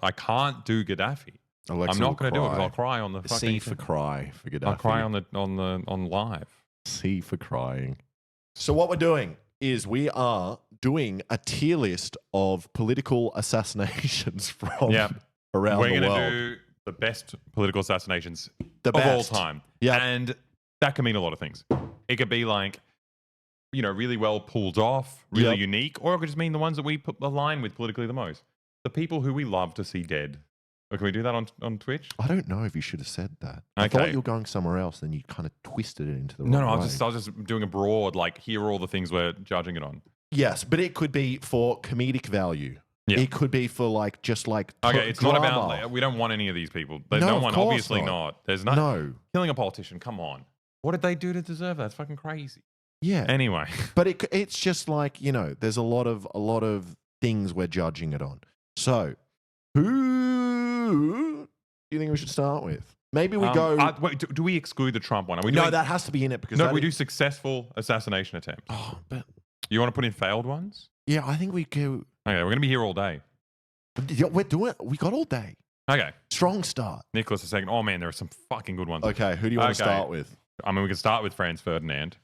I can't do Gaddafi. Alexa I'm not going to do it because cry. I'll cry on the fucking C for cry for Gaddafi. I'll cry on live. C for crying. So what we're doing is we are doing a tier list of political assassinations from around We're the going world. to do the best political assassinations The of all best. time. Yep. And that can mean a lot of things. It could be like, you know, really well pulled off, really unique, or it could just mean the ones that we align with politically the most. The people who we love to see dead. Or can we do that on Twitch? I don't know if you should have said that. I thought you were going somewhere else, then you kind of twisted it into the wrong way. I was just doing a broad, like, here are all the things we're judging it on. Yes, but it could be for comedic value. Yeah. It could be for like just like okay. It's drama. not about like, we don't want any of these people. There's No, no of one, course obviously not. There's no killing a politician. Come on, what did they do to deserve that? It's fucking crazy. Yeah. Anyway, but it's just like, you know, there's a lot of things we're judging it on. So who do you think we should start with? Maybe we go. Wait, do we exclude the Trump one? Are we no, doing, that has to be in it because we do successful assassination attempts. Oh, but you want to put in failed ones? Yeah, I think we go. Okay, we're gonna be here all day. We're doing. We got all day. Okay, strong start. Nicholas is saying, "Oh man, there are some fucking good ones." Okay, who do you want to start with? I mean, we can start with Franz Ferdinand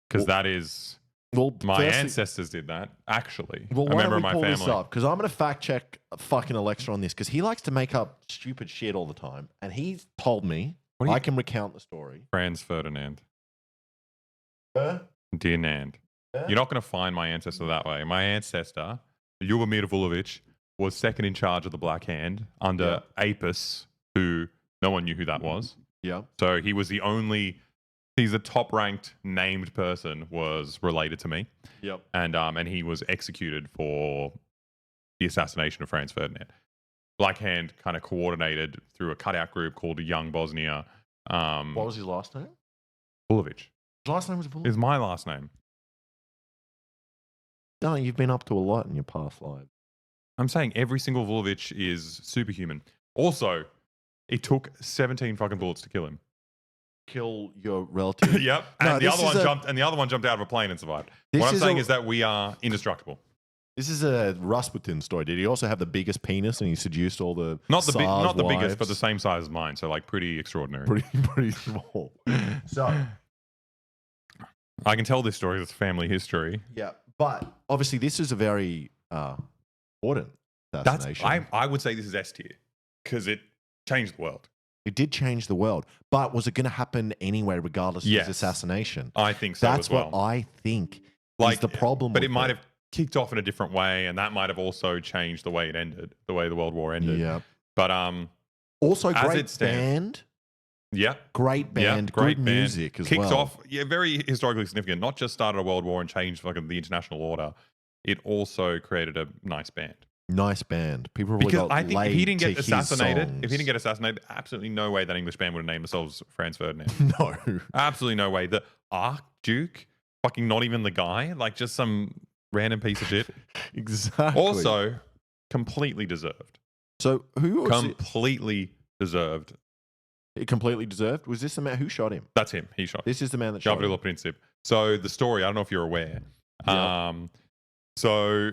because that is. Well, my ancestors did that, actually. Well, a member of my family. This up? Because I'm going to fact check fucking Aleksa on this because he likes to make up stupid shit all the time. And he's told me I can recount the story. Franz Ferdinand. Dear Nand. You're not going to find my ancestor that way. My ancestor, Ljubomir Vulovic, was second in charge of the Black Hand under Apis, who no one knew who that was. Yeah. So he was the only... He's the top-ranked named person was related to me. Yep. And he was executed for the assassination of Franz Ferdinand. Black Hand kind of coordinated through a cutout group called Young Bosnia. What was his last name? Vulovic. His last name was Vulovic? It's my last name. No, you've been up to a lot in your past life. I'm saying every single Vulovic is superhuman. Also, it took 17 fucking bullets to kill him. Kill your relative. Yep. And the other one jumped out of a plane and survived. What I'm saying is that we are indestructible. This is a Rasputin story. Did he also have the biggest penis and he seduced all the not the wives? biggest, but the same size as mine, so like pretty extraordinary. Pretty small. So I can tell this story as family history. Yeah, but obviously this is a very important assassination. I would say this is S tier because it changed the world. It did change the world, but was it going to happen anyway, regardless of his assassination? I think so. That's as well. what I think is the problem. But it might have kicked off in a different way, and that might have also changed the way it ended, the way the World War ended. Yeah. But also great band. Yeah. Great band. Great good music as well. Kicked off, very historically significant. Not just started a world war and changed fucking the international order. It also created a nice band. Nice band. People probably because got I think if he didn't get assassinated, absolutely no way that English band would have named themselves Franz Ferdinand. No. Absolutely no way. The Archduke, fucking not even the guy, like just some random piece of shit. Exactly. Also, completely deserved. So who was completely deserved? It completely deserved? Was this the man who shot him? That's him. He shot him. This is the man that shot him. Gavrilo Princip. So the story, I don't know if you're aware. Yep. So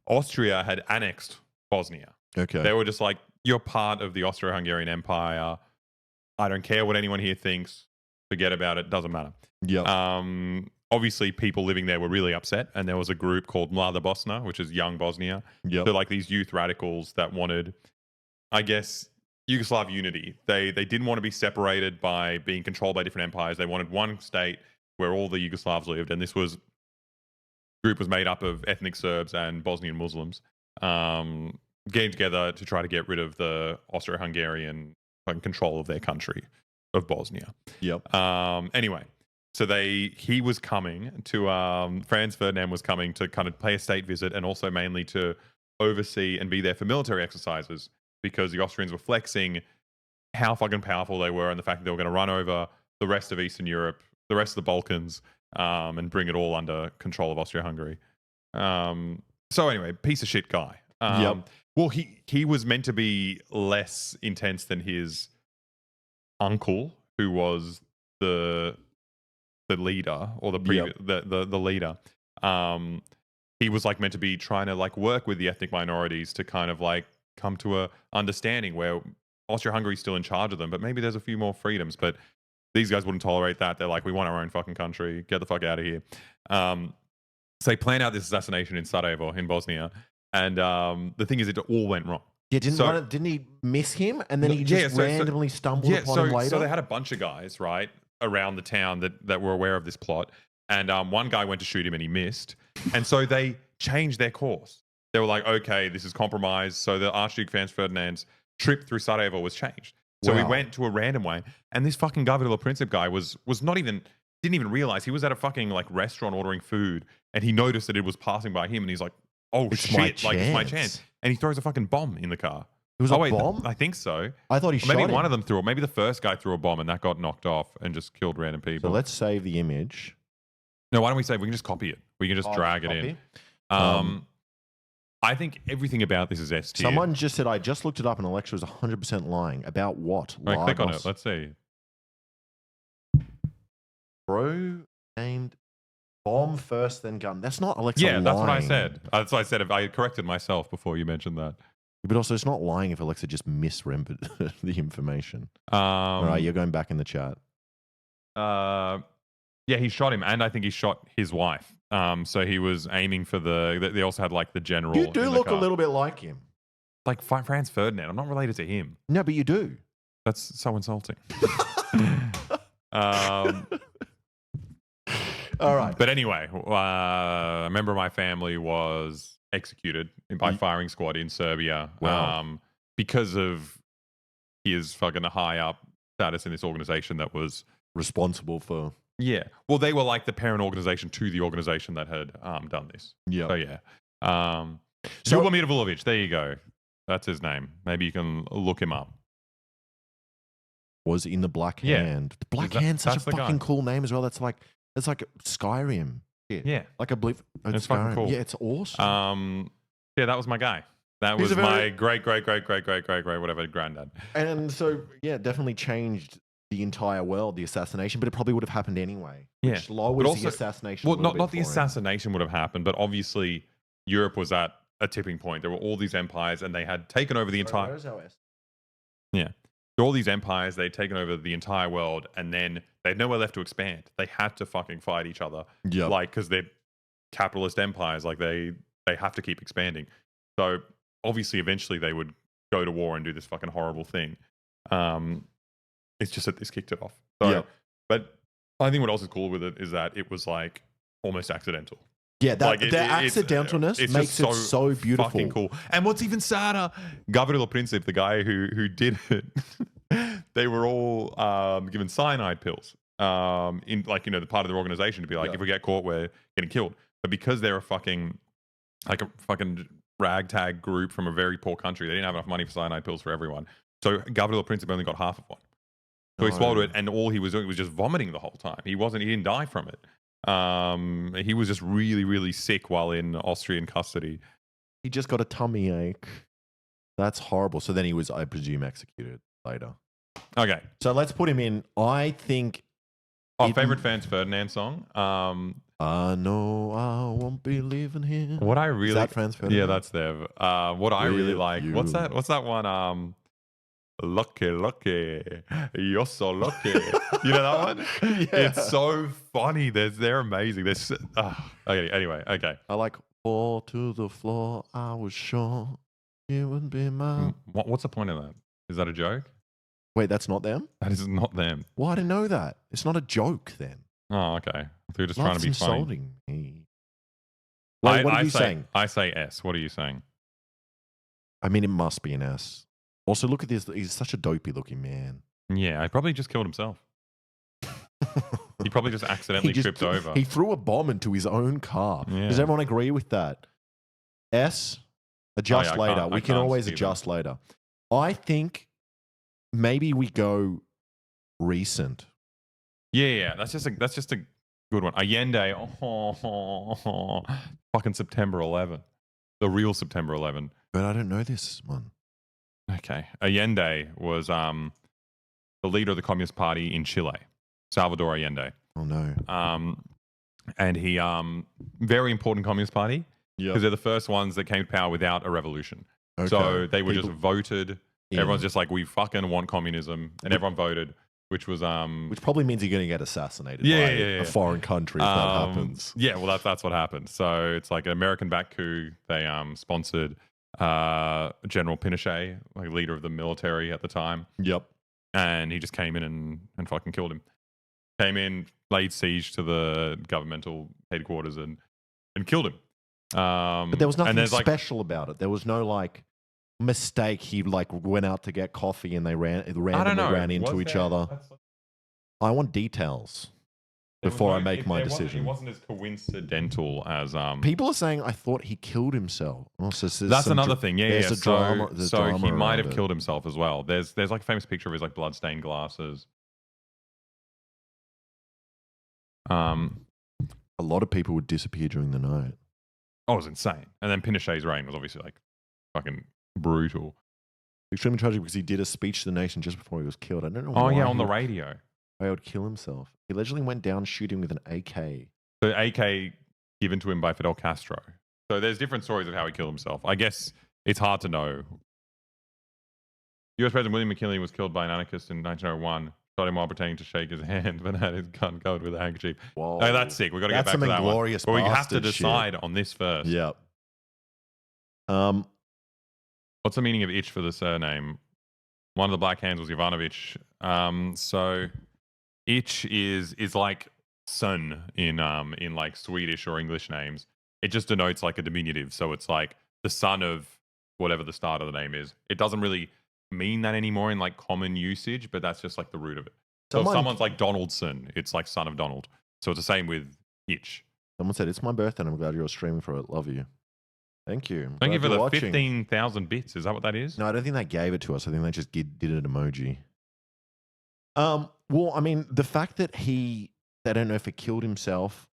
Austria had annexed Bosnia. Okay. They were just like, you're part of the Austro-Hungarian Empire. I don't care what anyone here thinks. Forget about it. Doesn't matter. Yeah. Obviously, people living there were really upset, and there was a group called Mlada Bosna, which is Young Bosnia. Yep. So like these youth radicals that wanted, I guess, Yugoslav unity. They didn't want to be separated by being controlled by different empires. They wanted one state where all the Yugoslavs lived, and this group was made up of ethnic Serbs and Bosnian Muslims getting together to try to get rid of the Austro-Hungarian control of their country, of Bosnia. Yep. Anyway, so he was coming to, Franz Ferdinand was coming to kind of pay a state visit and also mainly to oversee and be there for military exercises because the Austrians were flexing how fucking powerful they were and the fact that they were going to run over the rest of Eastern Europe, the rest of the Balkans, and bring it all under control of Austria-Hungary. So anyway, piece of shit guy. Yep. Well, he was meant to be less intense than his uncle, who was the leader or the leader. He was like meant to be trying to like work with the ethnic minorities to kind of like come to a understanding where Austria-Hungary's still in charge of them, but maybe there's a few more freedoms. But these guys wouldn't tolerate that. They're like, we want our own fucking country. Get the fuck out of here. So they plan out this assassination in Sarajevo in Bosnia. And the thing is, it all went wrong. Yeah, didn't he miss him? And then he just randomly stumbled upon him later? So they had a bunch of guys, right, around the town that were aware of this plot. And one guy went to shoot him and he missed. And so they changed their course. They were like, okay, this is compromised. So the Archduke Franz Ferdinand's trip through Sarajevo was changed. So we went to a random way. And this fucking Gavrilo Princip guy was not even, didn't even realize. He was at a fucking like restaurant ordering food. And he noticed that it was passing by him. And he's like, oh shit, like it's my chance. And he throws a fucking bomb in the car. It was a bomb? I think so. I thought he shot maybe him. one of them threw it. Maybe the first guy threw a bomb and that got knocked off and just killed random people. So let's save the image. No, why don't we say we can just copy it? We can just drag it in. I think everything about this is S tier. Someone just said, I just looked it up and Aleksa was 100% lying. About what? Right, click on it. Let's see. Bro named bomb first, then gun. That's not Aleksa lying. Yeah, that's what I said. That's what I said. I corrected myself before you mentioned that. But also, it's not lying if Aleksa just misremembered the information. All right, you're going back in the chat. Yeah, he shot him, and I think he shot his wife. So he was aiming for they also had like the general. You do look a little bit like him. Like Franz Ferdinand. I'm not related to him. No, but you do. That's so insulting. All right. But anyway, a member of my family was executed by firing squad in Serbia. Wow. Because of his fucking high up status in this organization that was responsible for. Yeah. Well, they were like the parent organization to the organization that had done this. Yeah. So yeah. Ljubomir Vulovic, there you go. That's his name. Maybe you can look him up. Was in the Black Hand. The Black Hand's such a fucking cool name as well. That's like Skyrim. Yeah. Like a blip. It's fucking cool. Yeah, it's awesome. Yeah, that was my guy. That was my great whatever granddad. And so yeah, definitely changed the entire world, the assassination, but it probably would have happened anyway. Which lowers the assassination. Well, not the assassination would have happened, but obviously Europe was at a tipping point. There were all these empires, and they had taken over the entire. Where's our S? Yeah, there were all these empires. They'd taken over the entire world, and then they had nowhere left to expand. They had to fucking fight each other. Yeah, like because they're capitalist empires. Like they have to keep expanding. So obviously, eventually, they would go to war and do this fucking horrible thing. It's just that this kicked it off. So, but I think what else is cool with it is that it was like almost accidental. Yeah, the accidentalness makes it so beautiful. Fucking cool. And what's even sadder, Gavrilo Princip, the guy who did it, they were all given cyanide pills in like, the part of their organization to be like, if we get caught, we're getting killed. But because they're a fucking ragtag group from a very poor country, they didn't have enough money for cyanide pills for everyone. So Gavrilo Princip only got half of one. So he swallowed it, and all he was doing was just vomiting the whole time. He didn't die from it. He was just really, really sick while in Austrian custody. He just got a tummy ache. That's horrible. So then he was, I presume, executed later. Okay. So let's put him in. I think. Favorite Franz Ferdinand song? I know I won't be leaving here. What I really. Is that Franz Ferdinand? Yeah, that's them. What I really like. What's that one? Lucky, you're so lucky. You know that one? Yeah. It's so funny. They're amazing. Okay, anyway, okay. I like fall to the floor. I was sure it would be mine. What's the point of that? Is that a joke? Wait, that's not them? That is not them. Well, I didn't know that. It's not a joke then. Oh, okay. I thought you were just trying to be funny. Insulting me. What are you saying? I say S. What are you saying? I mean, it must be an S. Also, look at this. He's such a dopey looking man. Yeah, he probably just killed himself. He probably just accidentally tripped over. He threw a bomb into his own car. Yeah. Does everyone agree with that? S, adjust later. We can always adjust later. I think maybe we go recent. Yeah. That's just a good one. Allende. Fucking September 11. The real September 11. But I don't know this one. Okay. Allende was the leader of the Communist Party in Chile, Salvador Allende. Oh, no. And he, very important Communist Party, because they're the first ones that came to power without a revolution. Okay. So they were just voted. Yeah. Everyone's just like, we fucking want communism, and everyone voted, which was Which probably means you're going to get assassinated Yeah, by yeah, yeah. a foreign country if that happens. Yeah, well, that's what happened. So it's like an American-backed coup. They sponsored General Pinochet, like leader of the military at the time, Yep. and he just came in and fucking killed him. Came in, laid siege to the governmental headquarters, and killed him. But there was nothing special about it. There was no like mistake. He like went out to get coffee and they randomly ran into each other. I want details before I make my decision. It wasn't as coincidental as people are saying. I thought he killed himself. Also, that's another thing. Yeah, there's yeah. So he might have killed himself as well. There's like a famous picture of his like bloodstained glasses. A lot of people would disappear during the night. Oh, it was insane. And then Pinochet's reign was obviously like fucking brutal. Extremely tragic because he did a speech to the nation just before he was killed. I don't know why. Oh yeah, on the radio. Why he would kill himself. He allegedly went down shooting with an AK. The AK given to him by Fidel Castro. So there's different stories of how he killed himself. I guess it's hard to know. U.S. President William McKinley was killed by an anarchist in 1901. Shot him while pretending to shake his hand, but had his gun covered with a handkerchief. Whoa. Oh, that's sick. We've got to get back to that one. But we have to decide on this first. Yep. What's the meaning of itch for the surname? One of the black hands was Ivanovich. So itch is like son in like Swedish or English names. It just denotes like a diminutive. So it's like the son of whatever the start of the name is. It doesn't really mean that anymore in like common usage, but that's just like the root of it. So if someone's like Donaldson, it's like son of Donald. So it's the same with itch. Someone said, it's my birthday and I'm glad you're streaming for it. Love you. Thank you. Thank you for the 15,000 bits. Is that what that is? No, I don't think they gave it to us. I think they just did an emoji. Well, I mean, the fact that they don't know if he killed himself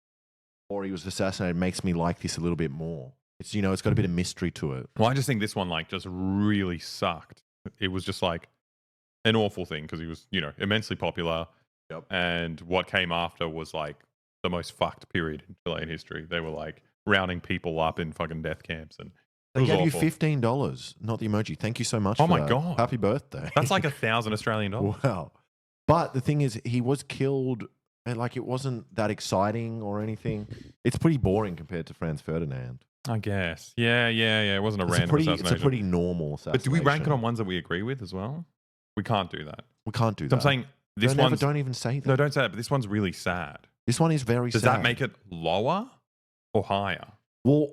or he was assassinated makes me like this a little bit more. It's, you know, it's got a bit of mystery to it. Well, I just think this one like just really sucked. It was just like an awful thing because he was, you know, immensely popular. Yep. And what came after was like the most fucked period in Chilean history. They were like rounding people up in fucking death camps, and they gave you $15, not the emoji. Thank you so much. Oh my god! Happy birthday. That's like 1,000 Australian dollars. Wow. But the thing is, he was killed, and like it wasn't that exciting or anything. It's pretty boring compared to Franz Ferdinand. I guess. Yeah. It wasn't a random assassination. It's a pretty normal assassination. But do we rank it on ones that we agree with as well? We can't do that. We can't do that. I'm saying this one. Don't even say that. No, don't say that. But this one's really sad. This one is very sad. Does that make it lower or higher? Well,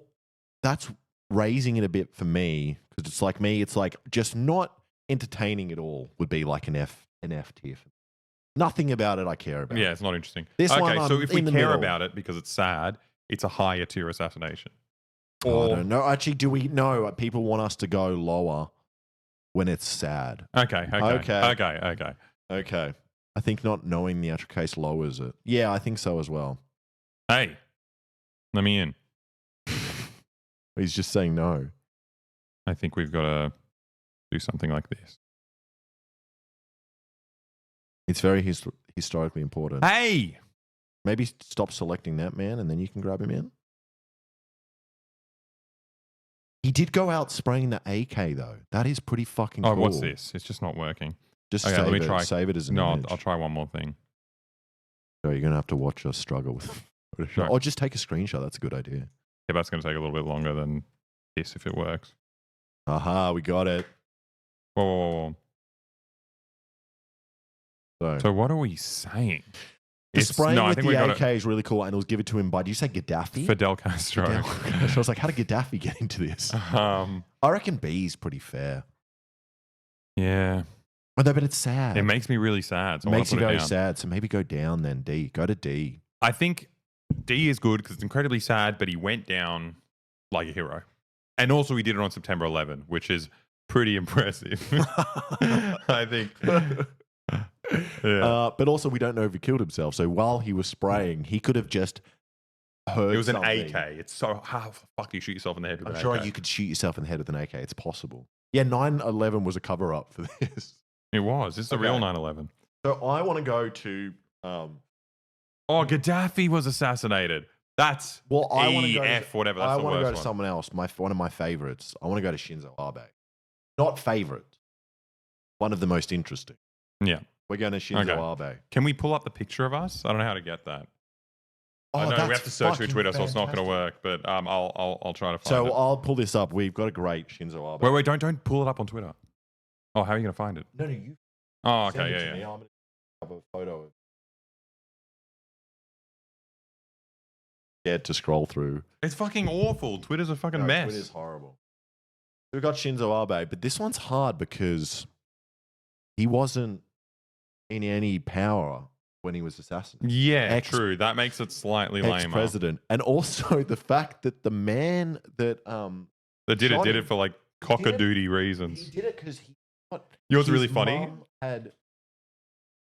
that's raising it a bit for me because it's like me. It's like just not entertaining at all would be like an F tier. Nothing about it I care about. Yeah, it's not interesting. This okay, one, so if we care middle. about it because it's sad, it's a higher tier assassination. I don't know. Actually, do we know people want us to go lower when it's sad? Okay. I think not knowing the actual case lowers it. Yeah, I think so as well. Hey, let me in. He's just saying no. I think we've got to do something like this. It's very historically important. Hey! Maybe stop selecting that man and then you can grab him in. He did go out spraying the AK though. That is pretty fucking cool. Oh, what's this? It's just not working. Just okay, let me try. Save it as an image. I'll try one more thing. So you're going to have to watch us struggle with Photoshop. Or just take a screenshot. That's a good idea. Yeah, but that's going to take a little bit longer than this if it works. Aha, we got it. Whoa. So what are we saying? Spraying with the AK is really cool, and it was given to him by, did you say Gaddafi? Fidel Castro. I was like, how did Gaddafi get into this? I reckon B is pretty fair. Yeah. Oh, no, but it's sad. It makes me really sad. So it makes you very sad, so maybe go down then, D. Go to D. I think D is good because it's incredibly sad, but he went down like a hero. And also he did it on September 11, which is pretty impressive. I think... Yeah. But also, we don't know if he killed himself. So while he was spraying, he could have just heard. It was something. an AK. It's so how the fuck do you shoot yourself in the head with an AK? I'm sure you could shoot yourself in the head with an AK. It's possible. Yeah, 9/11 was a cover up for this. It was. This is the real 9/11. So I want to go to. Oh, Gaddafi was assassinated. That's I want to go EF, whatever. That's I the want to worst go to one. someone else. One of my favorites. I want to go to Shinzo Abe. Not favorite. One of the most interesting. Yeah. We're going to Shinzo Abe. Can we pull up the picture of us? I don't know how to get that. Oh, I know we have to search through Twitter, so it's not going to work. But I'll try to find it. So I'll pull this up. We've got a great Shinzo Abe. Wait, don't pull it up on Twitter. Oh, how are you going to find it? No, you. Oh, okay, yeah. I'm going to have a photo. Scared to scroll through. It's fucking awful. Twitter's a fucking mess. Twitter's horrible. We've got Shinzo Abe, but this one's hard because he wasn't in any power when he was assassinated. Yeah, true. That makes it slightly lamer. Ex-president. And also the fact that the man that did it for like cock-a-doodle reasons. He did it because he thought you know what's really funny?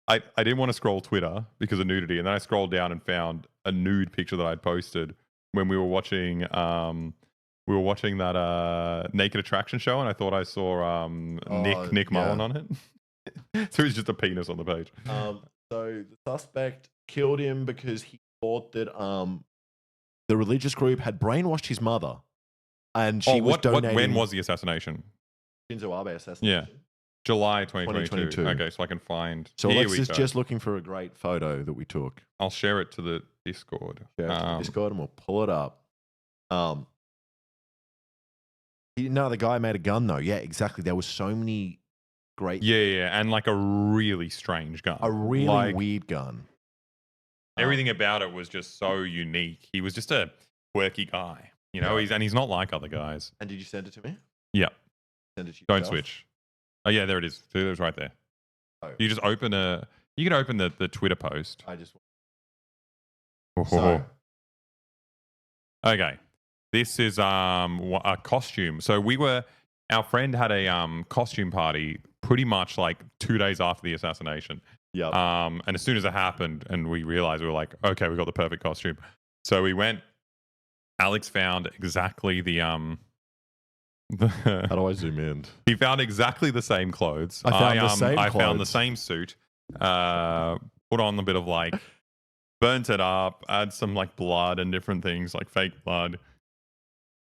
I didn't want to scroll Twitter because of nudity, and then I scrolled down and found a nude picture that I'd posted when we were watching that Naked Attraction show, and I thought I saw Nick Mullen on it. So it was just a penis on the page. So the suspect killed him because he thought that the religious group had brainwashed his mother, and she was donating. When was the assassination? Shinzo Abe assassination. Yeah. July 2022. Okay, so I can find. So Alexa's just looking for a great photo that we took. I'll share it to the Discord. Share it to the Discord, and we'll pull it up. The guy made a gun though. Yeah, exactly. There was so many great. Yeah, and like a really strange gun. A really weird gun. Everything about it was just so unique. He was just a quirky guy, you know. He's not like other guys. And did you send it to me? Yeah. Send it to Don't switch. Oh yeah, there it is. It was right there. Oh. You just open You can open the Twitter post. I just. So. Okay, this is a costume. So our friend had a costume party pretty much like 2 days after the assassination. Yeah. And as soon as it happened, and we realized, we were like, okay, we got the perfect costume. So we went. Alex found exactly the How do I zoom in? He found exactly the same clothes. I found the same suit. Put on a bit of like, burnt it up, add some like blood and different things, like fake blood.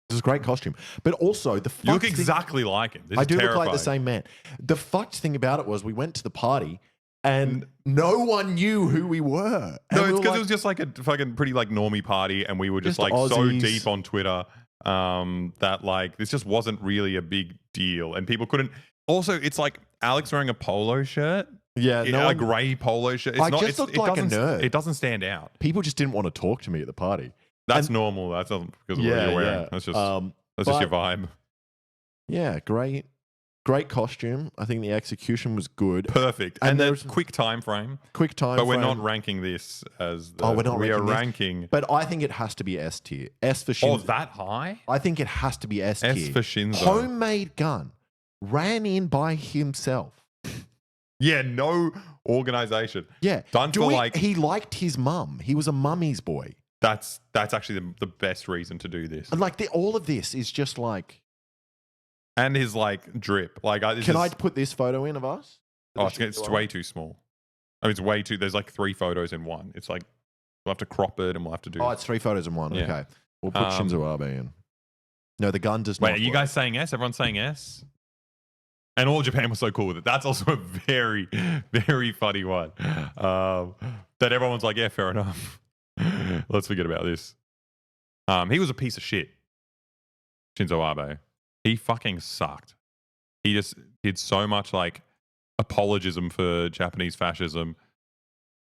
This is a great costume. But also, you look exactly like him. I do look like the same man. The fucked thing about it was we went to the party and no one knew who we were. No, it's because it was just like a fucking pretty like normie party, and we were just like Aussies. So deep on Twitter that like this just wasn't really a big deal, and people couldn't. Also, it's like Alex wearing a polo shirt. Yeah, a grey polo shirt. I just looked like a nerd. It doesn't stand out. People just didn't want to talk to me at the party. That's normal. That's because of what you're wearing. Yeah. That's just your vibe. Yeah, great costume. I think the execution was good. Perfect. And there's quick time frame. But we're not ranking this as we're not we are ranking. But I think it has to be S tier. S for Shinzo. Oh, that high? I think it has to be S tier. S for Shinzo. Homemade gun. Ran in by himself. Yeah, no organization. Yeah. Done for like... He liked his mum. He was a mummy's boy. That's actually the best reason to do this. And like all of this is just like... And his like drip. Like, can I put this photo in of us? Oh, it's way too small. I mean, it's way too... There's like 3 photos in one. It's like, we'll have to crop it and we'll have to do... Oh, it's 3 photos in one. Yeah. Okay. We'll put Shinzo Abe in. No, the gun does not... Wait, are you guys saying S? Everyone's saying S? And all Japan was so cool with it. That's also a very, very funny one. That everyone's like, yeah, fair enough. Let's forget about this. He was a piece of shit. Shinzo Abe. He fucking sucked. He just did so much like apologism for Japanese fascism.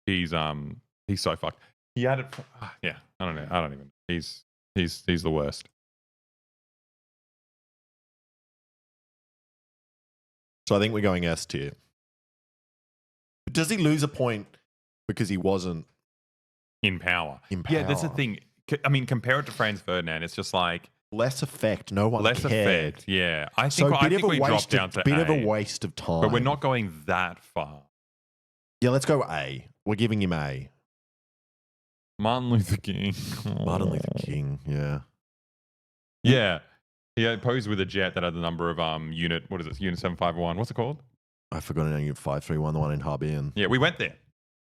He's so fucked. He had it. Yeah, I don't know. I don't even. He's the worst. So I think we're going S tier. Does he lose a point because he wasn't in power? Yeah, that's the thing. I mean, compare it to Franz Ferdinand. It's just like less effect. No one less cared. Effect. Yeah, I think we dropped down to bit of a waste of time. But we're not going that far. Yeah, let's go A. We're giving him A. Martin Luther King. Martin Luther King. Yeah. Yeah. He posed with a jet that had the number of unit. What is it? Unit 751. What's it called? I forgot it. Unit 531. The one in Harbin. Yeah, we went there.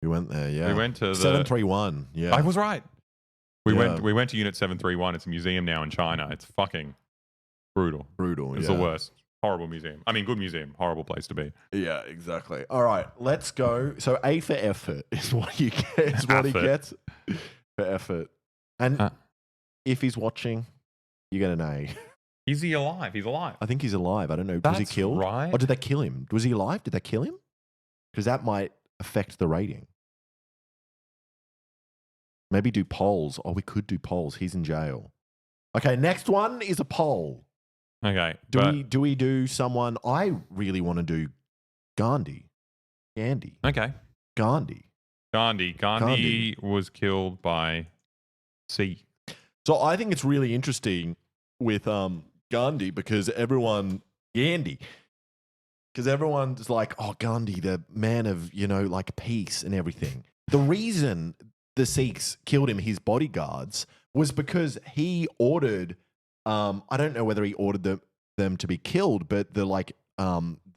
We went there. Yeah. We went to the 731. Yeah. I was right. We went to Unit 731. It's a museum now in China. It's fucking brutal. It's the worst. Horrible museum. I mean, good museum. Horrible place to be. Yeah, exactly. All right, let's go. So A for effort is what you get. Is what he gets for effort. And if he's watching, you get an A. Is he alive? He's alive. I think he's alive. I don't know. Was he killed? Right. Or did they kill him? Was he alive? Did they kill him? Because that might affect the rating. Maybe do polls. Oh, we could do polls. He's in jail. Okay, next one is a poll. Okay. Do we do someone? I really want to do Gandhi. Okay. Gandhi was killed by C. So I think it's really interesting with Gandhi because everyone's like, oh, Gandhi, the man of, like peace and everything. The reason the Sikhs killed him, his bodyguards, was because he ordered, I don't know whether he ordered them to be killed, but the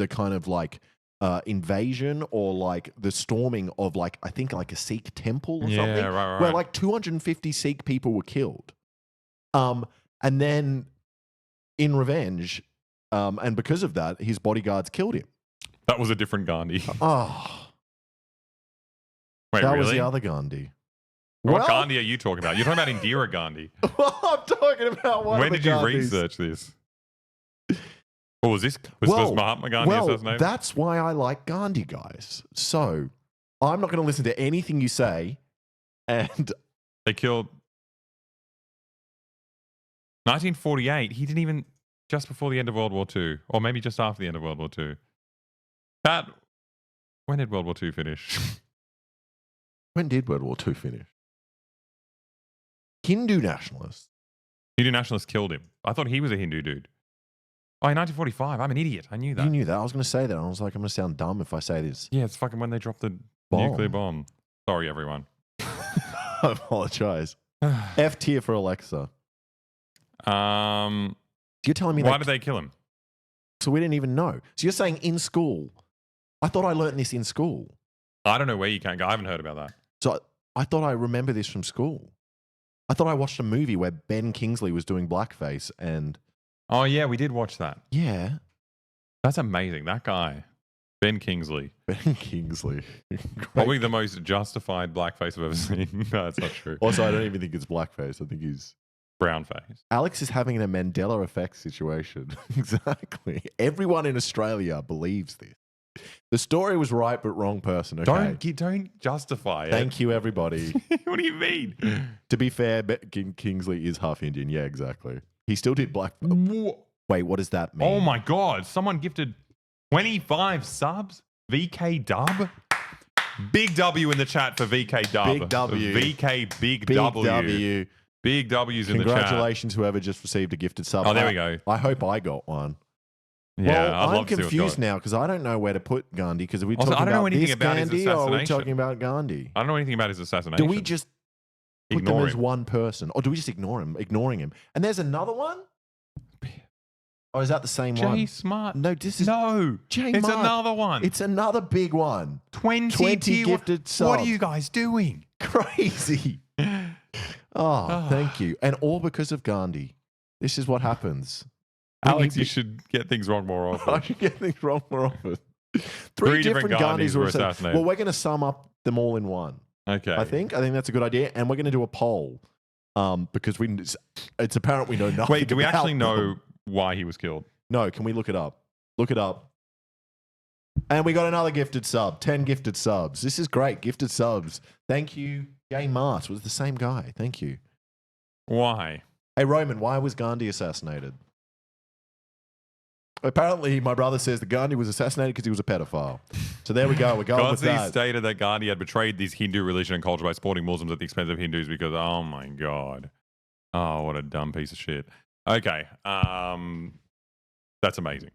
kind of invasion or like the storming of I think a Sikh temple or something, right. where 250 Sikh people were killed. And then in revenge, and because of that, his bodyguards killed him. That was a different Gandhi. Oh. Wait, that really? was the other Gandhi. What Gandhi are you talking about? You're talking about Indira Gandhi. Well, I'm talking about one When of the did you Gandhis. research this? What was this? Was Mahatma Gandhi assassinated? That's why I like Gandhi, guys. So I'm not going to listen to anything you say. And they killed 1948. He didn't even just before the end of World War II, or maybe just after the end of World War II. When did World War II finish? When did World War II finish? Hindu nationalists killed him. I thought he was a Hindu dude. Oh, in 1945. I'm an idiot. I knew that. You knew that. I was going to say that. I was like, I'm going to sound dumb if I say this. Yeah, it's fucking when they dropped the nuclear bomb. Sorry, everyone. I apologize. F tier for Aleksa. You're telling me why did they kill him? So we didn't even know. So you're saying in school. I thought I learned this in school. I don't know where you can go. I haven't heard about that. So I thought I remember this from school. I thought I watched a movie where Ben Kingsley was doing blackface and... Oh, yeah, we did watch that. Yeah. That's amazing. That guy, Ben Kingsley. Ben Kingsley. Probably the most justified blackface I've ever seen. No, that's not true. Also, I don't even think it's blackface. I think he's... brown face. Alex is having a Mandela effect situation. Exactly. Everyone in Australia believes this. The story was right, but wrong person. Okay. Don't justify it. Thank you, everybody. What do you mean? To be fair, Kingsley is half Indian. Yeah, exactly. He still did black. Wait, what does that mean? Oh my God. Someone gifted 25 subs? VK Dub? Big W in the chat for VK Dub. Big W. VK Big W. W. Big W's in the chat. Congratulations, whoever just received a gifted sub. Oh, there we go. I hope I got one. Yeah, well, I'm confused now because I don't know where to put Gandhi because are we talking about this Gandhi or are we talking about Gandhi? I don't know anything about his assassination. Do we just put them as one person or do we just ignore him, ignoring him? And there's another one? Or is that the same one? Jay Smart. No, this is... No. Jay It's Mark. another one. It's another big one. 20 gifted subs. What are you guys doing? Crazy. Oh, thank you. And all because of Gandhi. This is what happens. Alex, you should get things wrong more often. I should get things wrong more often. Three different Gandhis were assassinated. Well, we're going to sum up them all in one. Okay. I think that's a good idea. And we're going to do a poll because it's apparent we know nothing. Wait, do we actually know why he was killed? No, can we look it up? Look it up. And we got another gifted sub. 10 gifted subs. This is great. Gifted subs. Thank you. Jay Mart was the same guy. Thank you. Why? Hey, Roman, why was Gandhi assassinated? Apparently, my brother says that Gandhi was assassinated because he was a pedophile. So there we go. We're going with that. Gandhi stated that Gandhi had betrayed this Hindu religion and culture by supporting Muslims at the expense of Hindus because, oh my God. Oh, what a dumb piece of shit. Okay. That's amazing.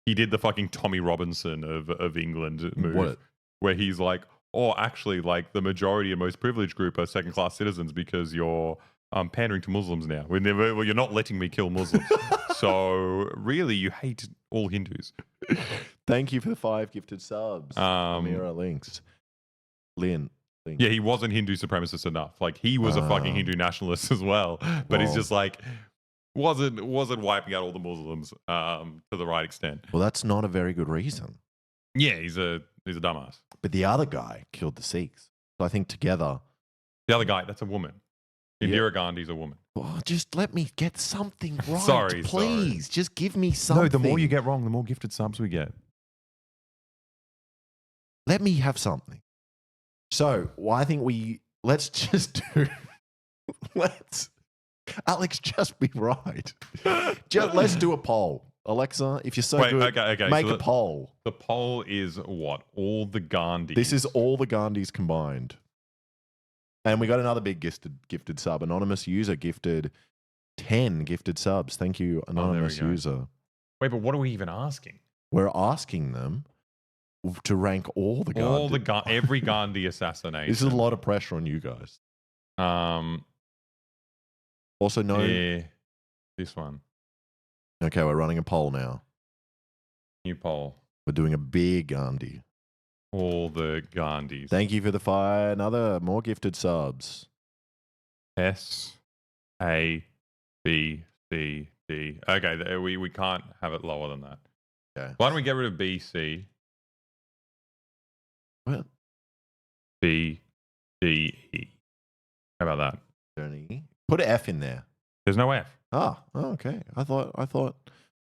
He did the fucking Tommy Robinson of England move. Where he's like, oh, actually, like the majority and most privileged group are second-class citizens because you're pandering to Muslims now. You're not letting me kill Muslims. So really, you hate all Hindus. Thank you for the 5 gifted subs. Amira Links. Lynn. thing. Yeah, he wasn't Hindu supremacist enough. Like, he was a fucking Hindu nationalist as well. But he's just like, wasn't wiping out all the Muslims to the right extent. Well, that's not a very good reason. Yeah, he's a dumbass. But the other guy killed the Sikhs. So I think together. The other guy, that's a woman. Indira Gandhi's a woman. Oh, just let me get something right. Sorry, please. Just give me something. No, the more you get wrong, the more gifted subs we get. Let me have something. So, I think let's just do. Alex, just be right. Let's do a poll. Alexa, if you're so good, okay. make a poll. The poll is what? All the Gandhis. This is all the Gandhis combined. And we got another big gifted sub. Anonymous user gifted 10 gifted subs. Thank you, anonymous user. Wait, but what are we even asking? We're asking them to rank all the Gandhi. Every Gandhi assassination. This is a lot of pressure on you guys. Also, no. Yeah, this one. Okay, we're running a poll now. New poll. We're doing a big Gandhi. All the Gandhis. Thank you for the another more gifted subs. S, A, B, C, D. Okay, we can't have it lower than that. Okay. Why don't we get rid of B, C? What? B, D, E. How about that? Journey. Put an F in there. There's no F. Oh, okay. I thought.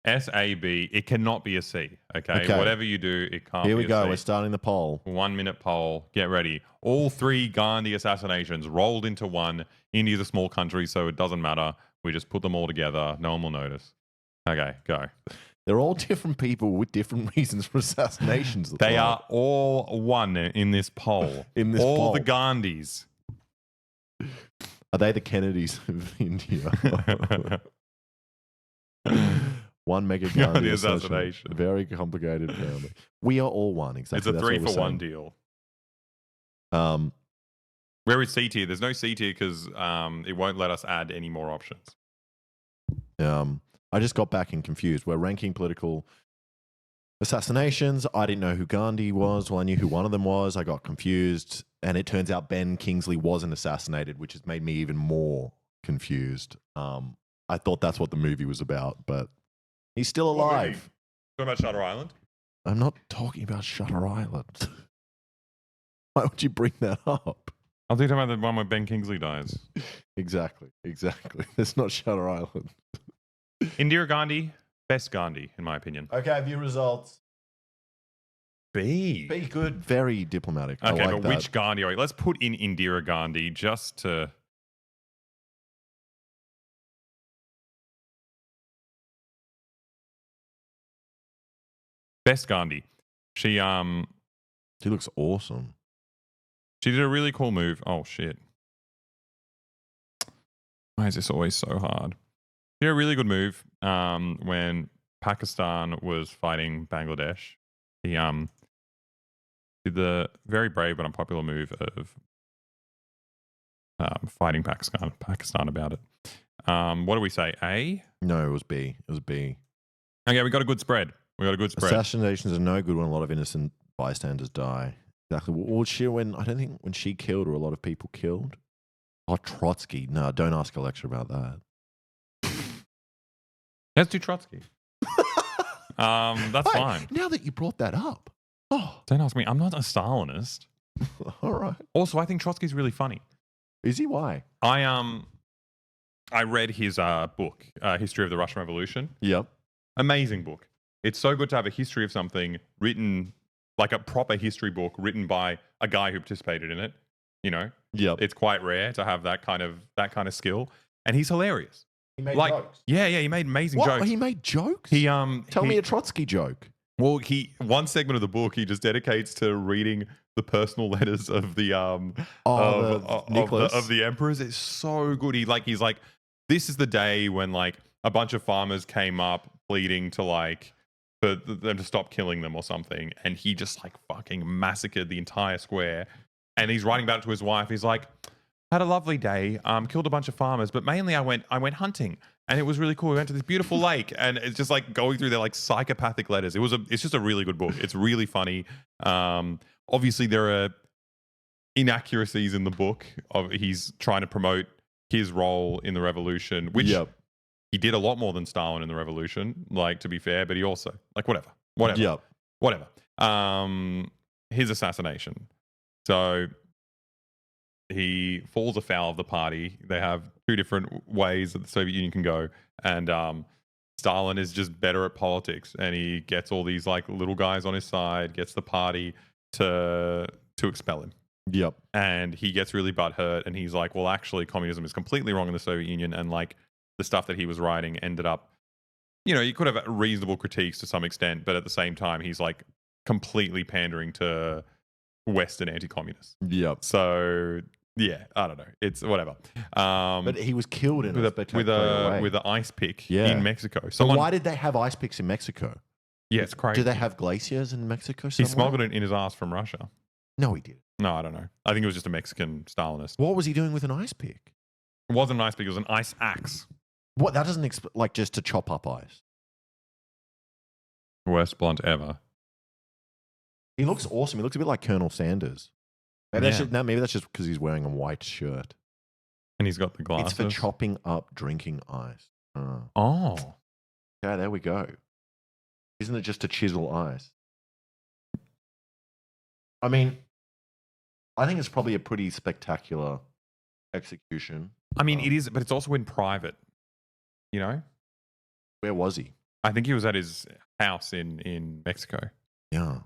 S, A, B. It cannot be a C. Okay. Whatever you do, it can't be a C. Here we go. We're starting the poll. 1 minute poll. Get ready. All 3 Gandhi assassinations rolled into one. India's a small country, so it doesn't matter. We just put them all together. No one will notice. Okay, go. They're all different people with different reasons for assassinations. They are all one in this poll. All the Gandhis. Are they the Kennedys of India? One mega Gandhi assassination. Very complicated family. We are all one. Exactly. It's a 3-for-1 deal. Where is C tier? There's no C tier because it won't let us add any more options. I just got back and confused. We're ranking political assassinations. I didn't know who Gandhi was. Well, I knew who one of them was. I got confused. And it turns out Ben Kingsley wasn't assassinated, which has made me even more confused. I thought that's what the movie was about, but he's still alive. Talking about Shutter Island? I'm not talking about Shutter Island. Why would you bring that up? I was talking about the one where Ben Kingsley dies. Exactly. It's not Shutter Island. Indira Gandhi, best Gandhi, in my opinion. Okay, view results. B. Good. Very diplomatic. Okay, like but that. which Gandhi are we? Let's put in Indira Gandhi just to... Best Gandhi. She looks awesome. She did a really cool move. Oh, shit. Why is this always so hard? She did a really good move when Pakistan was fighting Bangladesh. He did the very brave but unpopular move of fighting Pakistan about it. What do we say? A? No, it was B. Okay, we got a good spread. Assassinations are no good when a lot of innocent bystanders die. Exactly. Well, I don't think when she killed, or a lot of people killed. Oh, Trotsky. No, don't ask Aleksa about that. Let's do Trotsky. That's fine. Now that you brought that up. Oh. Don't ask me. I'm not a Stalinist. All right. Also, I think Trotsky's really funny. Is he? Why? I read his book, History of the Russian Revolution. Yep. Amazing book. It's so good to have a history of something written, like a proper history book written by a guy who participated in it. You know? Yep. It's quite rare to have that kind of skill. And he's hilarious. He made jokes. Yeah, he made amazing jokes. He made jokes? Tell me a Trotsky joke. Well, one segment of the book he just dedicates to reading the personal letters of the of the emperors. It's so good. He's like, this is the day when like a bunch of farmers came up pleading to like for them to stop killing them or something, and he just like fucking massacred the entire square. And he's writing about it to his wife. He's like, had a lovely day, killed a bunch of farmers, but mainly I went hunting, and it was really cool. We went to this beautiful lake, and it's just like going through their like psychopathic letters. It's just a really good book. It's really funny. Obviously, inaccuracies in the book of he's trying to promote his role in the revolution, which he did a lot more than Stalin in the revolution, like, to be fair, but he also, like, whatever. His assassination. So he falls afoul of the party. They have two different ways that the Soviet Union can go, and Stalin is just better at politics, and he gets all these like little guys on his side, gets the party to expel him. Yep. And he gets really butthurt, and he's like, well, actually, communism is completely wrong in the Soviet Union, and like the stuff that he was writing ended up, you could have reasonable critiques to some extent, but at the same time, he's like completely pandering to Western anti-communists. Yep. So yeah, I don't know. It's whatever. But he was killed in with an ice pick in Mexico. So why did they have ice picks in Mexico? Yeah, it's crazy. Do they have glaciers in Mexico somewhere? He smuggled it in his ass from Russia. No, he did. No, I don't know. I think it was just a Mexican Stalinist. What was he doing with an ice pick? It wasn't an ice pick. It was an ice axe. What? That doesn't like just to chop up ice. Worst blunt ever. He looks awesome. He looks a bit like Colonel Sanders. Maybe that's just because he's wearing a white shirt. And he's got the glasses. It's for chopping up drinking ice. Oh. Yeah, there we go. Isn't it just to chisel ice? I mean, I think it's probably a pretty spectacular execution. I mean, it is, but it's also in private, Where was he? I think he was at his house in Mexico. Yeah.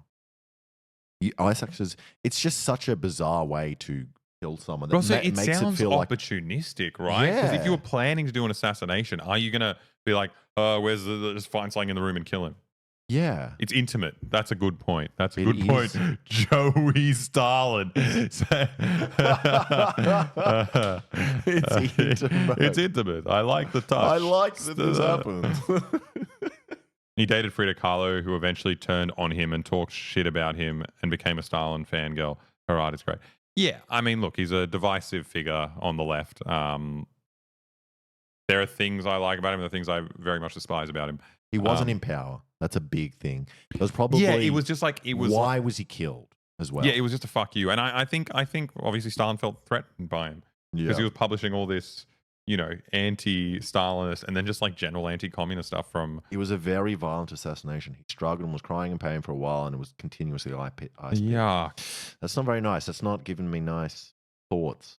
Ice axes, it's just such a bizarre way to kill someone. That it makes sounds it feel opportunistic, right? Because if you were planning to do an assassination, are you going to be like, just find something in the room and kill him? Yeah. It's intimate. That's a good point. That's a good point. Joey Stalin. It's intimate. It's intimate. I like the touch. I like that this happened. He dated Frida Kahlo, who eventually turned on him and talked shit about him and became a Stalin fangirl. Her art is great. Yeah, I mean, look, he's a divisive figure on the left. There are things I like about him, there are things I very much despise about him. He wasn't in power. That's a big thing. It was probably it was just like why was he killed as well? Yeah, it was just a fuck you. And I think obviously Stalin felt threatened by him because he was publishing all this, anti-Stalinist and then just like general anti-communist stuff from. It was a very violent assassination. He struggled and was crying in pain for a while, and it was continuously ice pick. Yeah, that's not very nice. That's not giving me nice thoughts.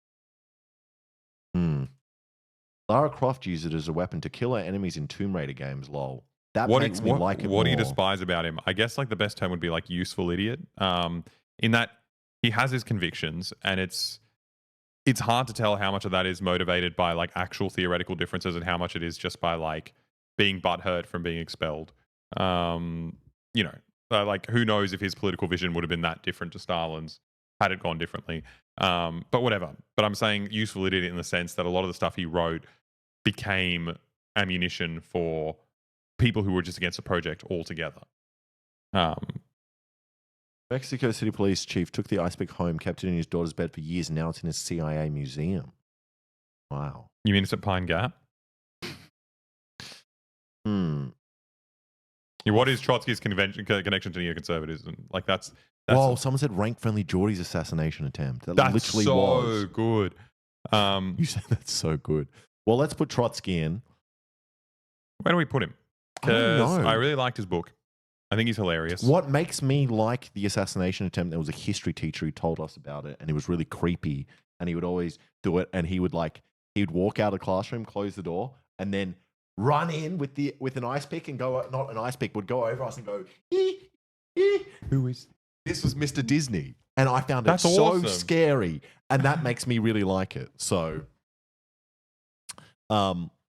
Lara Croft used it as a weapon to kill her enemies in Tomb Raider games. Lol. That makes me like it more. What do you despise about him? I guess like the best term would be like useful idiot. In that he has his convictions, and it's hard to tell how much of that is motivated by like actual theoretical differences and how much it is just by like being butthurt from being expelled. Like who knows if his political vision would have been that different to Stalin's had it gone differently. But whatever. But I'm saying useful idiot in the sense that a lot of the stuff he wrote became ammunition for people who were just against the project altogether. Mexico City Police Chief took the ice pick home, kept it in his daughter's bed for years, and now it's in a CIA museum. Wow. You mean it's at Pine Gap? What is Trotsky's connection to neoconservatism? Like that's whoa, someone said rank-friendly Geordie's assassination attempt. That's literally so good. You said that's so good. Well, let's put Trotsky in. Where do we put him? Because I really liked his book. I think he's hilarious. What makes me like the assassination attempt, there was a history teacher who told us about it, and it was really creepy, and he would always do it, and he'd walk out of the classroom, close the door, and then run in with an ice pick and go, not an ice pick, would go over us and go, who is this? Was Mr. Disney. And I found it so scary, and that makes me really like it. So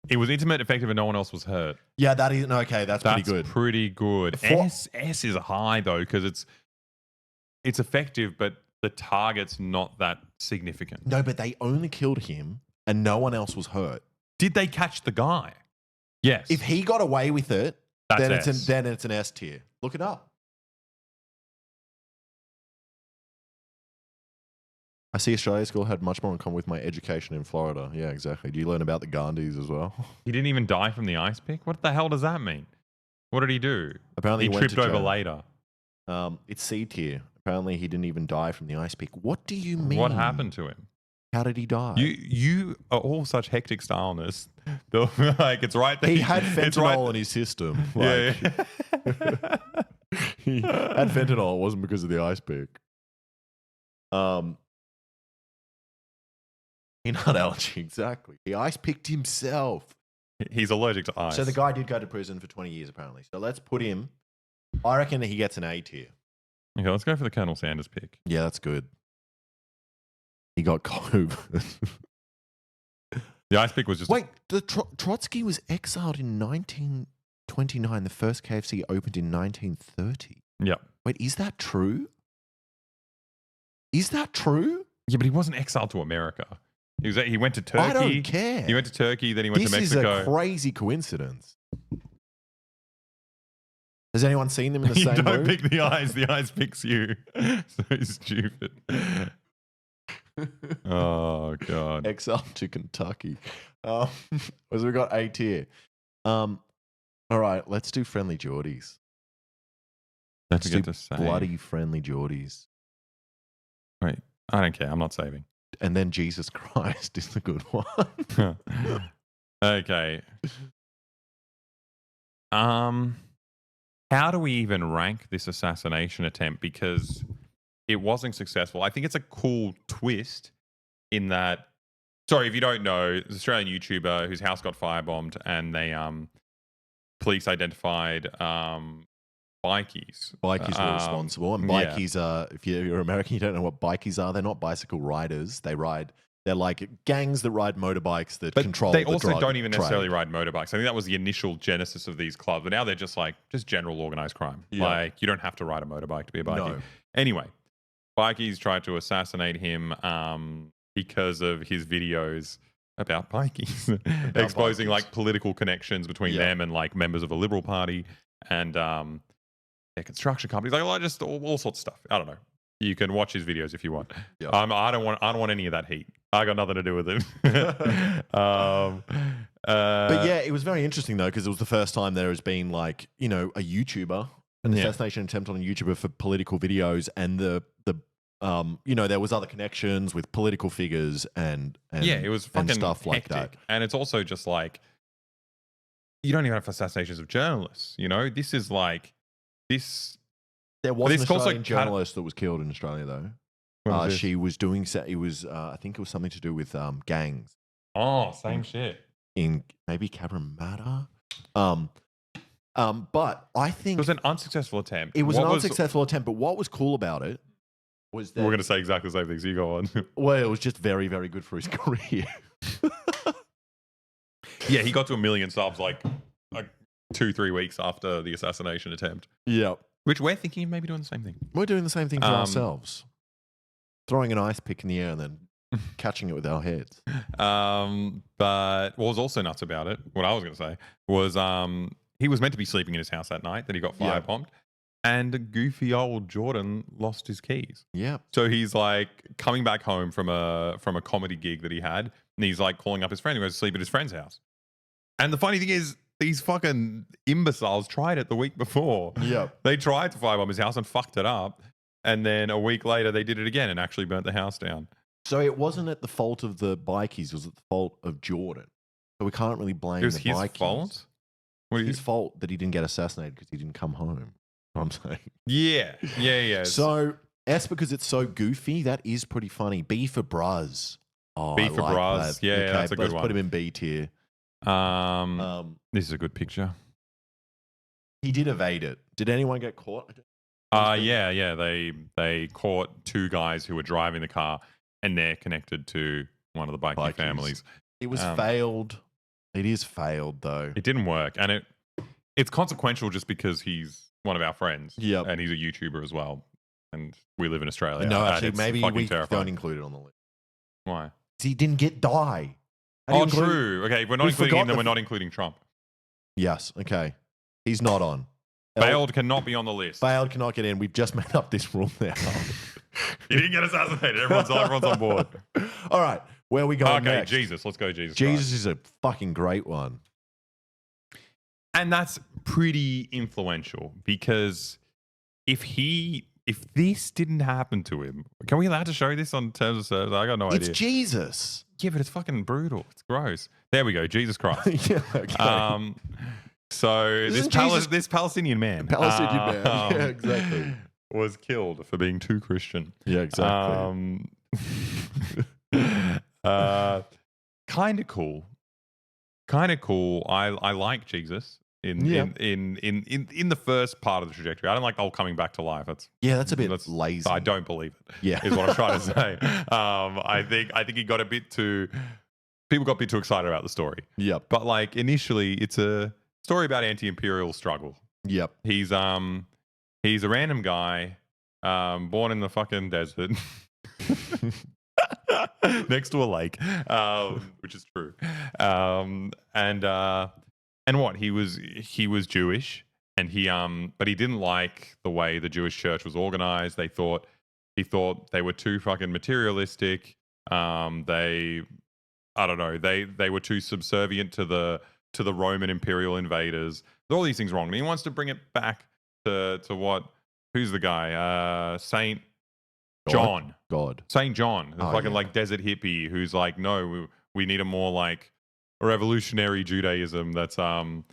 it was intimate, effective, and no one else was hurt. Yeah, that is okay. That's pretty good. Pretty good. S is high though because it's effective, but the target's not that significant. No, but they only killed him, and no one else was hurt. Did they catch the guy? Yes. If he got away with it, then it's an S tier. Look it up. I see Australia school had much more in common with my education in Florida. Yeah, exactly. Do you learn about the Gandhis as well? He didn't even die from the ice pick? What the hell does that mean? What did he do? Apparently he tripped over later. It's C tier. Apparently, he didn't even die from the ice pick. What do you mean? What happened to him? How did he die? You are all such hectic styleness. Like it's right there. He had fentanyl in his system. Like, yeah. he had fentanyl. It wasn't because of the ice pick. Peanut allergy, exactly. He ice picked himself. He's allergic to ice. So the guy did go to prison for 20 years, apparently. So let's put him. I reckon he gets an A tier. Okay, let's go for the Colonel Sanders pick. Yeah, that's good. He got COVID. The ice pick was just... Wait, Trotsky was exiled in 1929. The first KFC opened in 1930. Yeah. Wait, is that true? Is that true? Yeah, but he wasn't exiled to America. He went to Turkey. I don't care. He went to Turkey, then he went to Mexico. This is a crazy coincidence. Has anyone seen them in the same room? You don't pick the eyes. The eyes picks you. So stupid. Oh, God. Exile to Kentucky. So we got A tier. All right, let's do Friendly Geordies. Let's do bloody Friendly Geordies. Wait, I don't care. I'm not saving. And then Jesus Christ is the good one. Okay. How do we even rank this assassination attempt? Because it wasn't successful. I think it's a cool twist in that. Sorry, if you don't know, there's an Australian YouTuber whose house got firebombed, and they police identified bikies. Bikies were responsible, and bikies are, if you're American, you don't know what bikies are. They're not bicycle riders. They're like gangs that ride motorbikes that control the drug also don't even necessarily trade. ride motorbikes. I think that was the initial genesis of these clubs, but now they're just general organized crime. Yeah. Like, you don't have to ride a motorbike to be a bikie. No. Anyway, bikies tried to assassinate him because of his videos about bikies, exposing like political connections between them and like members of the Liberal Party and construction companies, like just all sorts of stuff. I don't know. You can watch his videos if you want. Yeah. I don't want any of that heat. I got nothing to do with it. But yeah, it was very interesting though, because it was the first time there has been like, a YouTuber, an assassination attempt on a YouTuber for political videos, and there was other connections with political figures and it was fucking and stuff hectic. Like that. And it's also just like, you don't even have assassinations of journalists. This is like this. There was an Australian journalist that was killed in Australia, though. She was doing. It was. I think it was something to do with gangs. Oh, same shit. In maybe Cabramatta. But I think it was an unsuccessful attempt. It was an unsuccessful attempt. But what was cool about it was that we're going to say exactly the same thing. So you go on. Well, it was just very, very good for his career. Yeah, he got to 1 million subs like 2-3 weeks after the assassination attempt. Yeah. Which we're thinking of maybe doing the same thing. We're doing the same thing for ourselves. Throwing an ice pick in the air and then catching it with our heads. But what was also nuts about it, what I was going to say, was he was meant to be sleeping in his house that night that he got firebombed. And goofy old Jordan lost his keys. Yeah. So he's like coming back home from a comedy gig that he had. And he's like calling up his friend who goes to sleep at his friend's house. And the funny thing is, these fucking imbeciles tried it the week before. Yeah. They tried to firebomb his house and fucked it up. And then a week later, they did it again and actually burnt the house down. So it wasn't at the fault of the bikies. It was at the fault of Jordan. So we can't really blame the bikies. It was his fault? It's his fault that he didn't get assassinated because he didn't come home. I'm saying. Yeah. So S, because it's so goofy, that is pretty funny. B for Bruz. Oh, B for Bruz. Yeah, okay, that's a good one. Let's put him in B tier. This is a good picture. He did evade it. Did anyone get caught? Yeah. They caught 2 guys who were driving the car, and they're connected to one of the bikie families. It was failed. It is failed though. It didn't work, and it's consequential just because he's one of our friends. Yeah, and he's a YouTuber as well, and we live in Australia. No, actually, maybe we don't include it on the list. Why? He didn't die. Oh, true. Okay, if we're not including him, then we're not including Trump. Yes. Okay. He's not on. Failed cannot be on the list. Failed cannot get in. We've just made up this rule now. He didn't get assassinated. Everyone's on board. All right. Where are we going next? Jesus. Let's go Jesus. Jesus is a fucking great one. And that's pretty influential because if he if this didn't happen to him, can we allowed to show this on terms of service? I got no idea. It's Jesus. Yeah, but it's fucking brutal. It's gross. There we go. Jesus Christ. Yeah, okay. So this Palestinian man. Yeah, exactly. Was killed for being too Christian. Yeah, exactly. Kind of cool. I like Jesus in the first part of the trajectory. I don't like the whole coming back to life. That's a bit lazy. I don't believe it. Yeah, is what I'm trying to say. I think he got a bit too. People got a bit too excited about the story. Yep. But like initially, it's a story about anti-imperial struggle. Yep. He's a random guy, born in the fucking desert. Next to a lake, which is true. And what he was Jewish, and but he didn't like the way the Jewish church was organized. He thought they were too fucking materialistic. They were too subservient to the Roman imperial invaders. All these things wrong. And he wants to bring it back to who's the guy? Saint John. Saint John, the fucking like desert hippie who's like, no, we need a more like revolutionary Judaism that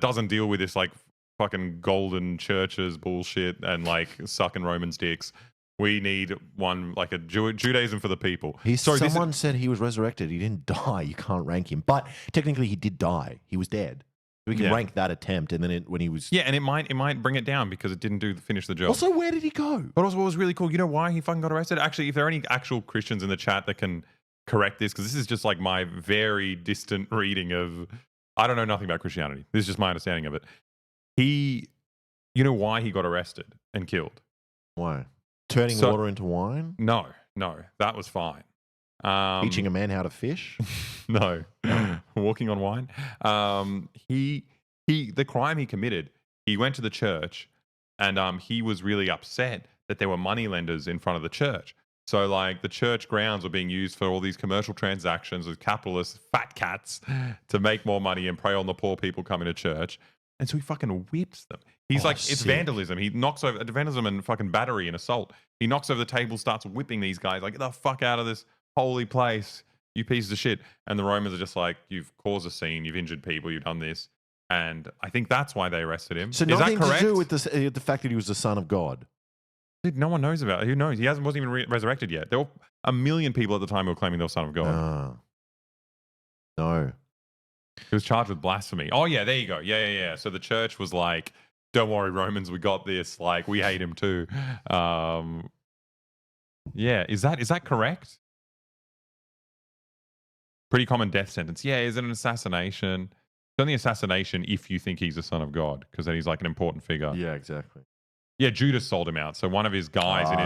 doesn't deal with this like fucking golden churches bullshit and like sucking Roman dicks. We need one like a Judaism for the people. Someone said he was resurrected. He didn't die. You can't rank him, but technically he did die. He was dead. We can rank that attempt, and then when he was and it might bring it down because it didn't finish the job. Also, where did he go? But also, what was really cool, you know why he fucking got arrested? Actually, if there are any actual Christians in the chat that can correct this, because this is just like my very distant reading of. I don't know nothing about Christianity. This is just my understanding of it. You know why he got arrested and killed? Why? Turning water into wine? No, that was fine. Teaching a man how to fish? No. Walking on wine. The crime he committed, he went to the church and he was really upset that there were moneylenders in front of the church. So like the church grounds were being used for all these commercial transactions with capitalist fat cats to make more money and prey on the poor people coming to church. And so he fucking whips them. He's it's vandalism. He knocks over vandalism and fucking battery and assault. He knocks over the table, starts whipping these guys. Like, get the fuck out of this holy place, you pieces of shit. And the Romans are just like, you've caused a scene, you've injured people, you've done this. And I think that's why they arrested him. So nothing to do with the fact that he was the son of God. Dude, no one knows about it. Who knows? He wasn't even resurrected yet. There were 1 million people at the time who were claiming they were son of God. No. He was charged with blasphemy. Oh, yeah, there you go. Yeah. So the church was like, don't worry, Romans, we got this. Like, we hate him too. Yeah, is that correct? Pretty common death sentence. Yeah, is it an assassination? It's only assassination if you think he's the son of God, because then he's like an important figure. Yeah, exactly. Yeah, Judas sold him out. So one of his guys in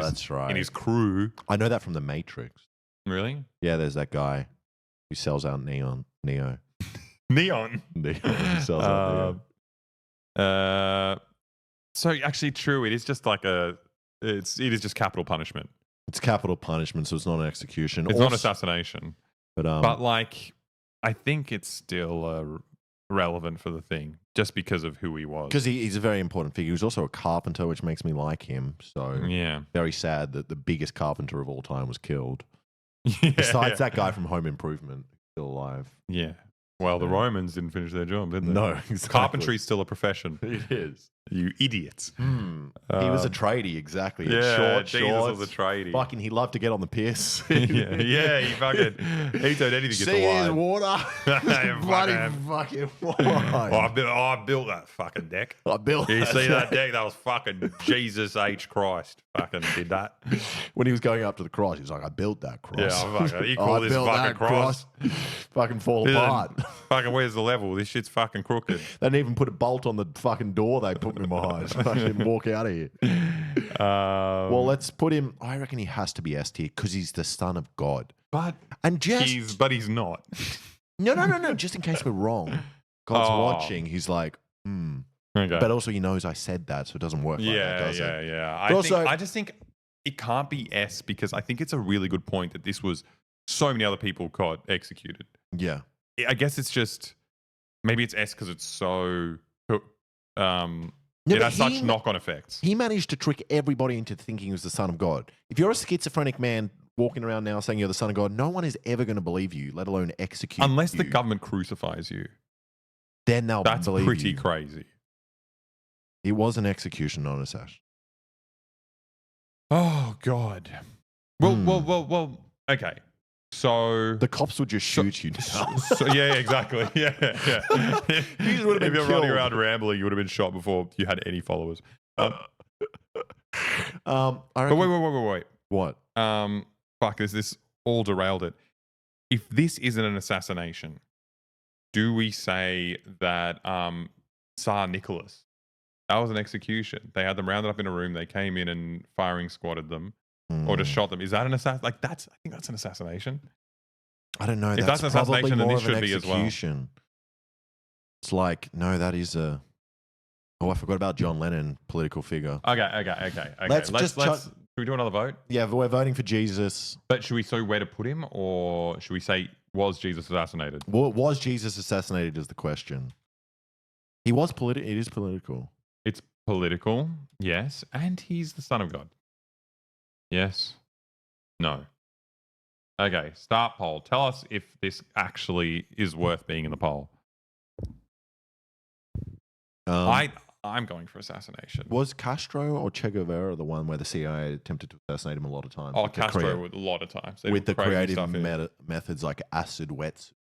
his crew. I know that from The Matrix. Really? Yeah, there's that guy who sells out Neo. Neon? He sells out Neo. So actually true, it is just like it is just capital punishment. It's capital punishment, so it's not an execution. It's not assassination. But like, I think it's still relevant for the thing, just because of who he was. Because he's a very important figure. He was also a carpenter, which makes me like him. So yeah, very sad that the biggest carpenter of all time was killed. Besides that guy from Home Improvement, still alive. Yeah. Well, the Romans didn't finish their job, did they? No, exactly. Carpentry's still a profession. It is. You idiots. He was a tradie, exactly. Yeah, short Jesus shorts. was a tradie. Fucking, he loved to get on the piss. He fucking, he told anything to get See the his water. Bloody fucking wine. I built that fucking deck. You see that deck? That was fucking Jesus H. Christ. Fucking did that. When he was going up to the cross, he was like, I built that cross. Yeah, you call this fucking cross. Fucking fall apart. Fucking, where's the level? This shit's fucking crooked. They didn't even put a bolt on the fucking door they put me behind. Fucking walk out of here. Well, let's put him. I reckon he has to be S tier because he's the son of God. But he's not. No. Just in case we're wrong. God's watching. He's like, Okay. But also he knows I said that, so it doesn't work like that, does it? Yeah. I just think it can't be S because I think it's a really good point that this was so many other people got executed. Yeah. I guess it's just maybe it's S because it's so No, it has such knock-on effects. He managed to trick everybody into thinking he was the son of God. If you're a schizophrenic man walking around now saying you're the son of God, no one is ever going to believe you, let alone execute Unless you. the government crucifies you. Then they'll believe you. That's pretty crazy. It was an execution, not an assassination. Oh, God. Well, okay. So the cops would just shoot you now. Yeah, exactly. Yeah. You just would have been if you're killed. running around rambling, you would have been shot before you had any followers. I but wait. What? Fuck, this all derailed it. If this isn't an assassination, do we say that Tsar Nicholas, that was an execution? They had them rounded up in a room. They came in and firing squatted them. Or just shot them. Is that an assassination? Like I think that's an assassination. I don't know. If that's an assassination, then this should be as well. It's like, no, that is a... Oh, I forgot about John Lennon, political figure. Okay. Let's should we do another vote? Yeah, we're voting for Jesus. But should we say where to put him? Or should we say, was Jesus assassinated? Was Jesus assassinated is the question. He was political. It is political. It's political, yes. And he's the son of God. Yes. No. Okay, start poll. Tell us if this actually is worth being in the poll. I'm going for assassination. Was Castro or Che Guevara the one where the CIA attempted to assassinate him a lot of times? Oh, Castro a lot of times. With the creative methods like acid wets.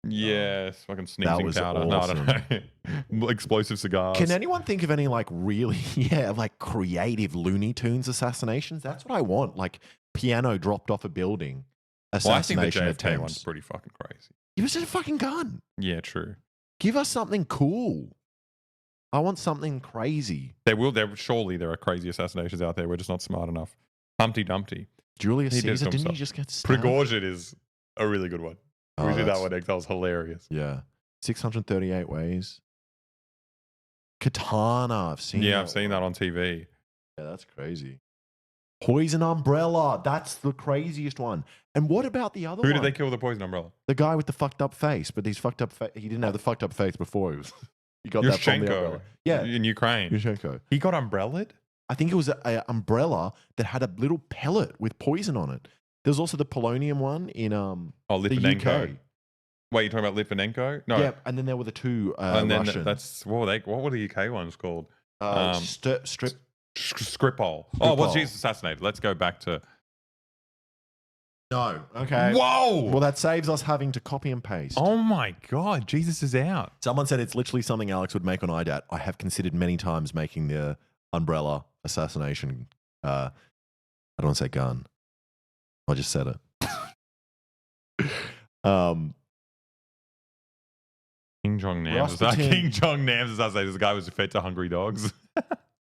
Yes, fucking sneezing powder. Awesome. No, I don't know. Explosive cigars. Can anyone think of any like really, like creative Looney Tunes assassinations? That's what I want. Like piano dropped off a building. Assassination I think the JFK attempts. one's pretty fucking crazy. Give us a fucking gun. Yeah, true. Give us something cool. I want something crazy. Surely there are crazy assassinations out there. We're just not smart enough. Humpty Dumpty. Julius Caesar, didn't he just get stabbed? Prigozhin is a really good one. We did that one next. That was hilarious. Yeah. 638 ways. Katana. I've seen that on TV. Yeah, that's crazy. Poison umbrella. That's the craziest one. And what about the other one? Who did they kill with the poison umbrella? The guy with the fucked up face. But he's fucked up. He didn't have the fucked up face before. He got that from the umbrella. Yeah. In Ukraine. Yushchenko. He got umbrellaed? I think it was an umbrella that had a little pellet with poison on it. There's also the polonium one in Litvinenko. the UK. Wait, you're talking about Litvinenko? No. Yeah, and then there were the two Russian. What were the UK ones called? Skripal. Oh, was Jesus assassinated? Let's go back to... No. Okay. Whoa! Well, that saves us having to copy and paste. Oh my God, Jesus is out. Someone said it's literally something Alex would make on IDAT. I have considered many times making the umbrella assassination. I don't want to say gun. I just said it. King Jong-nam's assassinated. This guy was fed to hungry dogs.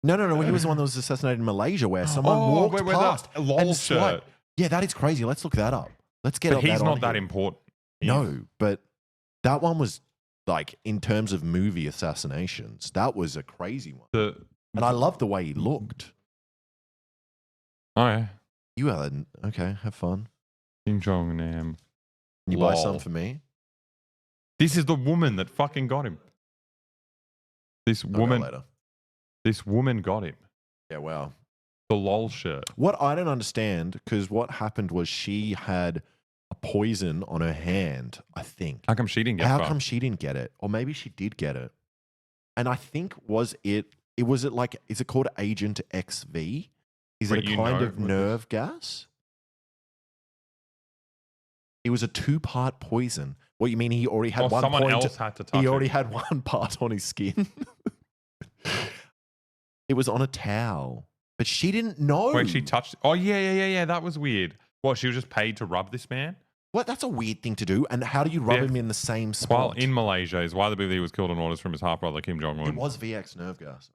No. He was the one that was assassinated in Malaysia where someone walked past. LOL shirt. Yeah, that is crazy. Let's look that up. Let's get. But he's not that important. No, but that one was like in terms of movie assassinations. That was a crazy one. And I love the way he looked. Oh yeah. You are okay. Have fun. King Jong-nam. Can you buy some for me? This is the woman that fucking got him. This woman got him. Yeah, wow. The LOL shirt. What I don't understand, because what happened was she had a poison on her hand, I think. How come she didn't get it? How come she didn't get it? Or maybe she did get it. And I think is it called Agent XV? Is it a kind of nerve gas? It was a 2-part poison. What you mean? He already had one. Someone else had to touch. He already had one part on his skin. It was on a towel, but she didn't know. Wait, she touched. Oh yeah. That was weird. What? She was just paid to rub this man? What? That's a weird thing to do. And how do you rub him in the same spot? While in Malaysia is why they believe he was killed on orders from his half brother Kim Jong Un. It was VX nerve gas.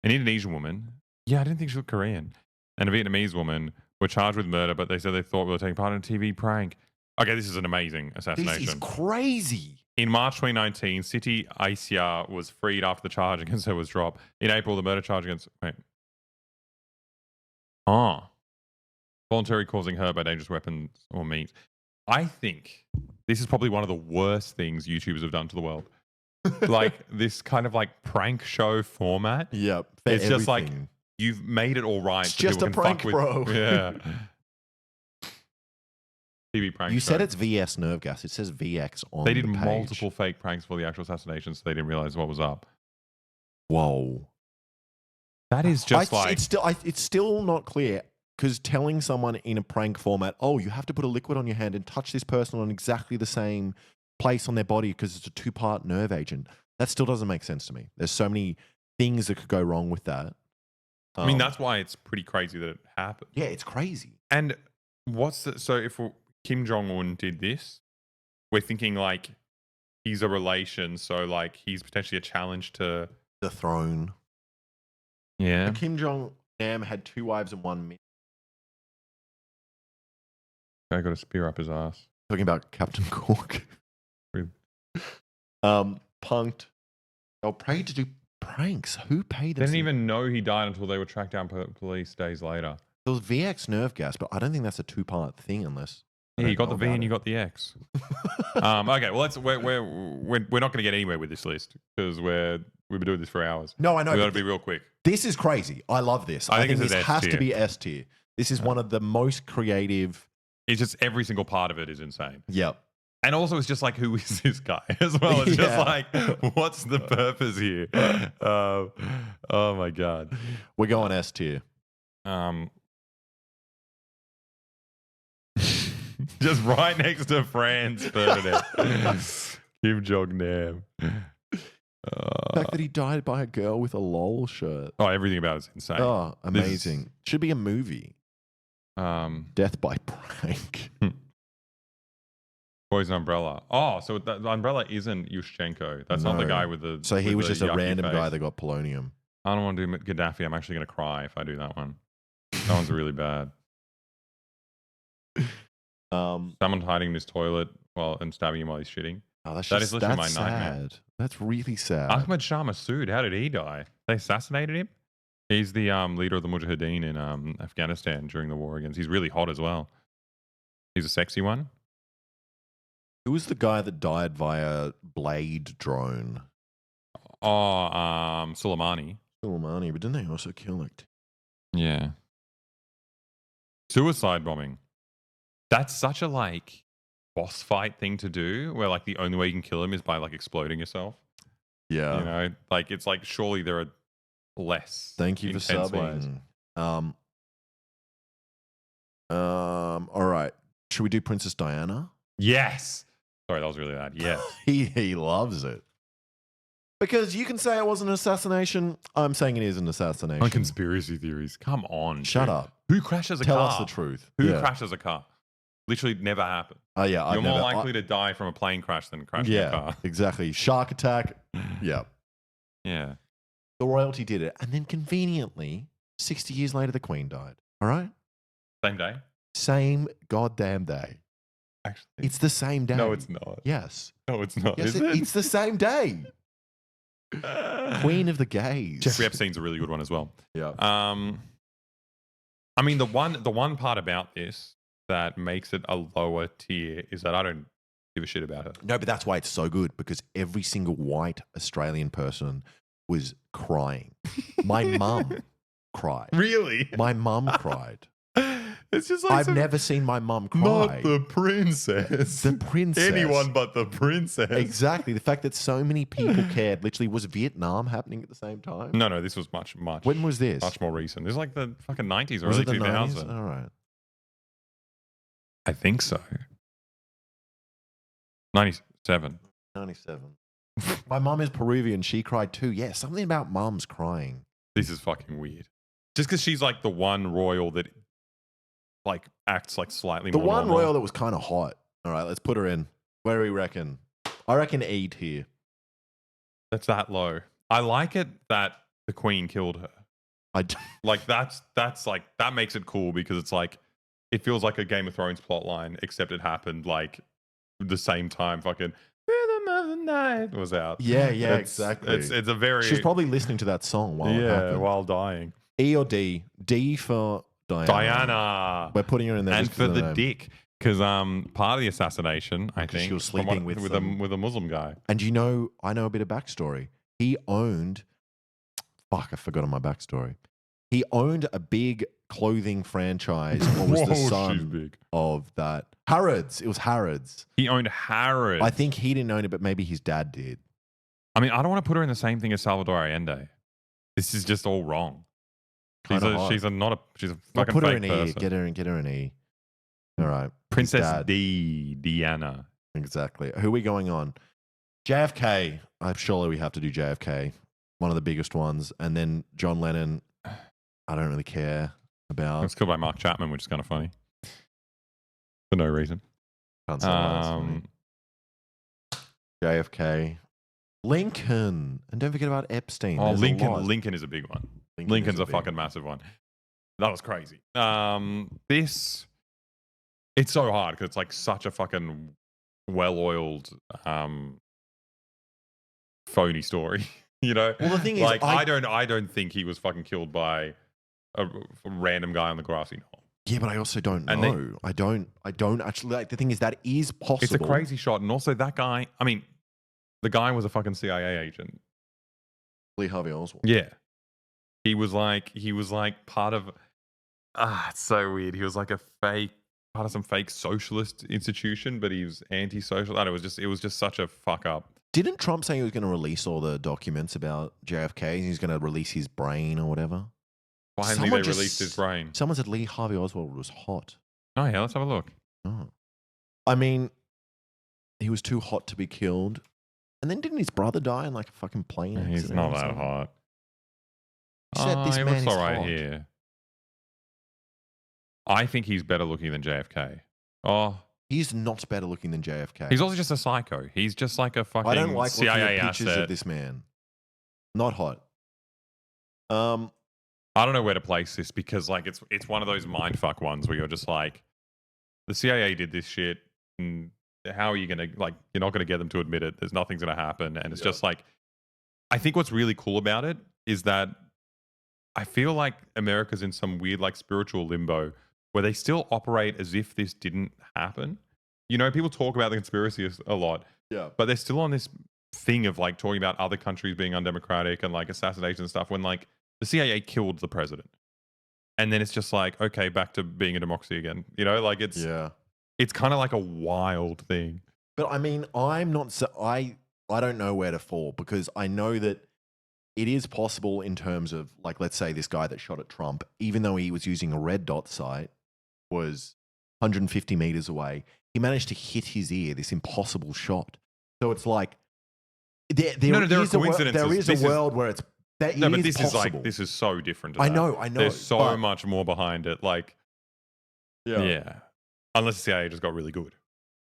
An Indonesian woman. Yeah, I didn't think she looked Korean. And a Vietnamese woman were charged with murder, but they said they thought we were taking part in a TV prank. Okay, this is an amazing assassination. This is crazy. In March 2019, Siti Aisyah was freed after the charge against her was dropped. In April, the murder charge against... voluntary causing her by dangerous weapons or means. I think this is probably one of the worst things YouTubers have done to the world. like this kind of like prank show format. Yep. It's just like you've made it all right. It's so just people a can prank, fuck bro. with, yeah. TV prank. You show. said it's VS nerve gas. It says VX on. They did the page. multiple fake pranks for the actual assassination, so they didn't realize what was up. Whoa. That is just it's still not clear, because telling someone in a prank format, oh, you have to put a liquid on your hand and touch this person on exactly the same place on their body because it's a 2-part nerve agent. That still doesn't make sense to me. There's so many things that could go wrong with that. I mean, that's why it's pretty crazy that it happened. Yeah, it's crazy. And so if Kim Jong-un did this, we're thinking like he's a relation, so like he's potentially a challenge to the throne. Yeah. And Kim Jong-nam had 2 wives and 1 man. I got a spear up his ass. Talking about Captain Cork. Punked. They were paid to do pranks. Who paid them? They didn't even know he died until they were tracked down police days later. There was VX nerve gas, but I don't think that's a 2-part thing unless. Yeah, you got the V and you got the X. Okay, well, we're not going to get anywhere with this list because we've been doing this for hours. No, I know. We got to be real quick. This is crazy. I love this. I think this has to be S tier. This is one of the most creative. It's just every single part of it is insane. Yep. And also, it's just like, who is this guy as well? It's just like, what's the purpose here? Oh my God. We're going S tier. Just right next to Franz Ferdinand. Kim Jong-nam. The fact that he died by a girl with a LOL shirt. Oh, everything about it is insane. Oh, amazing. Should be a movie. Death by prank. Poison umbrella. Oh, so the umbrella isn't Yushchenko. That's not the guy with the. So he was just a random face. guy that got polonium. I don't want to do Gaddafi. I'm actually going to cry if I do that one. That one's really bad. Someone hiding in his toilet and stabbing him while he's shitting. Oh, that is literally my nightmare. That's really sad. Ahmed Shah Massoud, how did he die? They assassinated him? He's the leader of the Mujahideen in Afghanistan during the war against. He's really hot as well. He's a sexy one. Who was the guy that died via blade drone? Oh, Soleimani. Soleimani, but didn't they also kill it? Yeah. Suicide bombing. That's such a like boss fight thing to do, where like the only way you can kill him is by like exploding yourself. Yeah. You know, like it's like surely there are less. Thank you for subbing. All right. Should we do Princess Diana? Yes. Sorry, that was really loud. Yes. He loves it. Because you can say it was an assassination. I'm saying it is an assassination. On conspiracy theories. Come on. Shut up. Who crashes a car? car? Tell us the truth. Who crashes a car? Literally never happened. Oh, yeah. You're more likely to die from a plane crash than crashing a car. Exactly. Shark attack. Yeah. Yeah. The royalty did it. And then conveniently, 60 years later, the Queen died. All right? Same day? Same goddamn day. Actually. It's the same day. No, it's not. Yes. No, it's not. Yes, is it? It's the same day. Queen of the gays. Jeffrey Epstein's a really good one as well. Yeah. I mean, the one part about this that makes it a lower tier is that I don't give a shit about her. No, but that's why it's so good, because every single white Australian person was crying. My mum cried. Really? My mum cried. It's just like I've never seen my mum cry. Not the princess. The princess. Anyone but the princess. Exactly. The fact that so many people cared. Literally, was Vietnam happening at the same time? No, this was much. When was this? Much more recent. This is like the fucking 90s or was early it the 2000s. 90s? All right. I think so. 97. 97. My mum is Peruvian. She cried too. Yeah, something about mums crying. This is fucking weird. Just because she's like the one royal that like acts like slightly more The one normal. royal that was kind of hot. All right, let's put her in. Where do we reckon? I reckon E tier. That's that low. I like it that the Queen killed her. Like that's like that makes it cool because it's like it feels like a Game of Thrones plot line, except it happened like the same time fucking Rhythm of the Night was out. Yeah, exactly. It's a very She was probably listening to that song while it happened. while dying. E or D? D for Diana. Diana. We're putting her in there and just for the name. dick. Because part of the assassination, I think, she was sleeping with a Muslim guy. And I know a bit of backstory. He owned, fuck, I forgot my backstory. He owned a big clothing franchise, or was the son of that Harrods? It was Harrods. He owned Harrods. I think he didn't own it, but maybe his dad did. I mean, I don't want to put her in the same thing as Salvador Allende. This is just all wrong. She's a fucking put her fake in person. E. Get her in E. All right. Princess Diana. Exactly. Who are we going on? JFK. Surely we have to do JFK. One of the biggest ones. And then John Lennon, I don't really care about. It's killed by Mark Chapman, which is kind of funny. For no reason. Can't say why JFK. Lincoln. And don't forget about Epstein. Oh, Lincoln is a big one. Lincoln's a fucking massive one. That was crazy. It's so hard because it's like such a fucking well-oiled phony story. You know? Well, the thing is, like, I don't think he was fucking killed by a random guy on the grassy knoll. Yeah, but I also don't know. I don't actually, like, the thing is, that is possible. It's a crazy shot. And also that guy, I mean, the guy was a fucking CIA agent. Lee Harvey Oswald. Yeah. He was like part of, it's so weird. He was like part of some fake socialist institution, but he was anti-social. And it was just such a fuck up. Didn't Trump say he was going to release all the documents about JFK and he's going to release his brain or whatever? Finally, they released his brain. Someone said Lee Harvey Oswald was hot. Oh, yeah, let's have a look. Oh. I mean, he was too hot to be killed. And then didn't his brother die in like a fucking plane accident? He's not that hot. He said this man is all right hot. Here. I think he's better looking than JFK. Oh. He's not better looking than JFK. He's also just a psycho. He's just like a fucking I don't like CIA pictures asset. of this man. Not hot. I don't know where to place this because like it's one of those mindfuck ones where you're just like, the CIA did this shit, and how are you gonna, like, you're not gonna get them to admit it. There's nothing's gonna happen, and it's just like, I think what's really cool about it is that I feel like America's in some weird like spiritual limbo where they still operate as if this didn't happen. You know, people talk about the conspiracy a lot, but they're still on this thing of like talking about other countries being undemocratic and like assassination and stuff when like the CIA killed the president. And then it's just like, okay, back to being a democracy again. You know, like it's kind of like a wild thing. But I mean, I don't know where to fall because I know that it is possible in terms of, like, let's say this guy that shot at Trump, even though he was using a red dot sight, was 150 meters away, he managed to hit his ear, this impossible shot. So it's like, there is a world where it's, but this is so different to I that. know. There's so much more behind it. Like, yeah. Unless the CIA just got really good.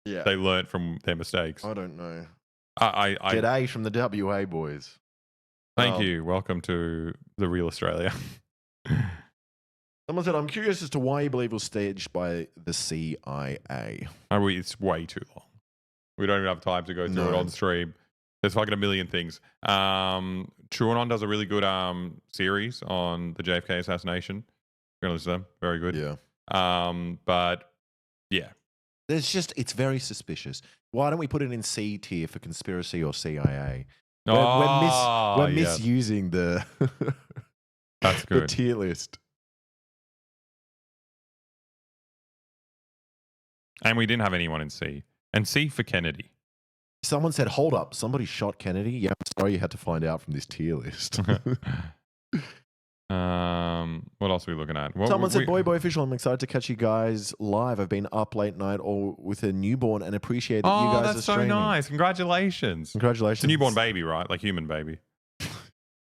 Yeah. They learned from their mistakes. I don't know. G'day from the WA boys. Thank you. Welcome to the real Australia. Someone said, I'm curious as to why you believe it was staged by the CIA. It's way too long. We don't even have time to go through it on stream. There's fucking a million things. TrueAnon does a really good series on the JFK assassination. You're going to listen to them. Very good. Yeah. But, yeah. It's very suspicious. Why don't we put it in C tier for conspiracy or CIA? We're misusing the That's good. the tier list. And we didn't have anyone in C. And C for Kennedy. Someone said, hold up, somebody shot Kennedy? Yeah, I'm sorry you had to find out from this tier list. What else are we looking at? Someone said, Boy Official, I'm excited to catch you guys live. I've been up late night or with a newborn and appreciate that you guys are streaming. Oh, that's so nice. Congratulations. It's a newborn baby, right? Like human baby.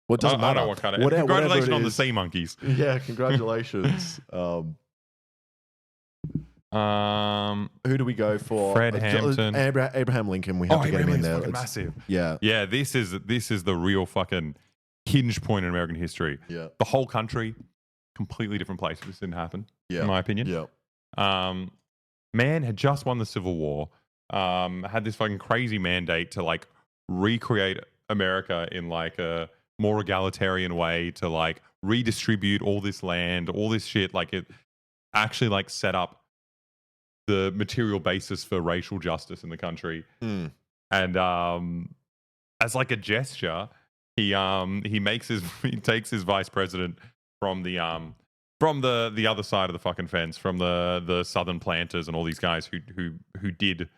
What doesn't matter. I don't know what kind of... Congratulations on the sea monkeys. Yeah, congratulations. Who do we go for? Fred Hampton. Abraham Lincoln. We have to get him in there. It's massive. Yeah. Yeah, this is the real fucking hinge point in American history. Yeah. The whole country, completely different place if this didn't happen, in my opinion. Yeah. Man had just won the Civil War, had this fucking crazy mandate to like recreate America in like a more egalitarian way, to like redistribute all this land, all this shit. Like it actually like set up the material basis for racial justice in the country. Mm. And as like a gesture, he takes his vice president from the other side of the fucking fence, from the Southern planters and all these guys who did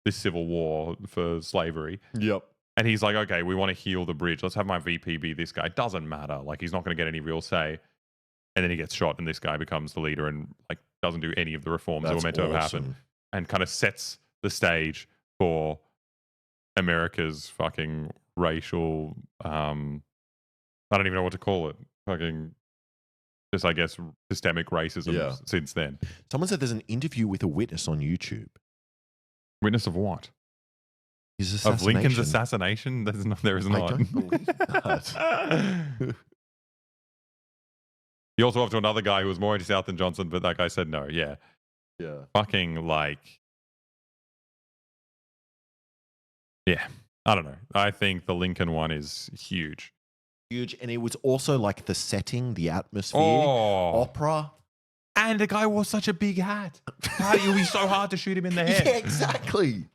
this civil war for slavery. Yep. And he's like, okay, we want to heal the bridge. Let's have my VP be this guy. It doesn't matter. Like, he's not going to get any real say. And then he gets shot, and this guy becomes the leader and like doesn't do any of the reforms that were meant to have happened, and kind of sets the stage for America's fucking racial. I don't even know what to call it. Fucking, just I guess systemic racism since then. Someone said there's an interview with a witness on YouTube. Witness of what? His assassination. Of Lincoln's assassination? There is not. I don't believe that. You also have to another guy who was more anti-South than Johnson, but that guy said no. Yeah. Yeah. Fucking like. Yeah. I don't know. I think the Lincoln one is huge. Huge. And it was also like the setting, the atmosphere, opera. And the guy wore such a big hat. It would be so hard to shoot him in the head. Yeah, exactly.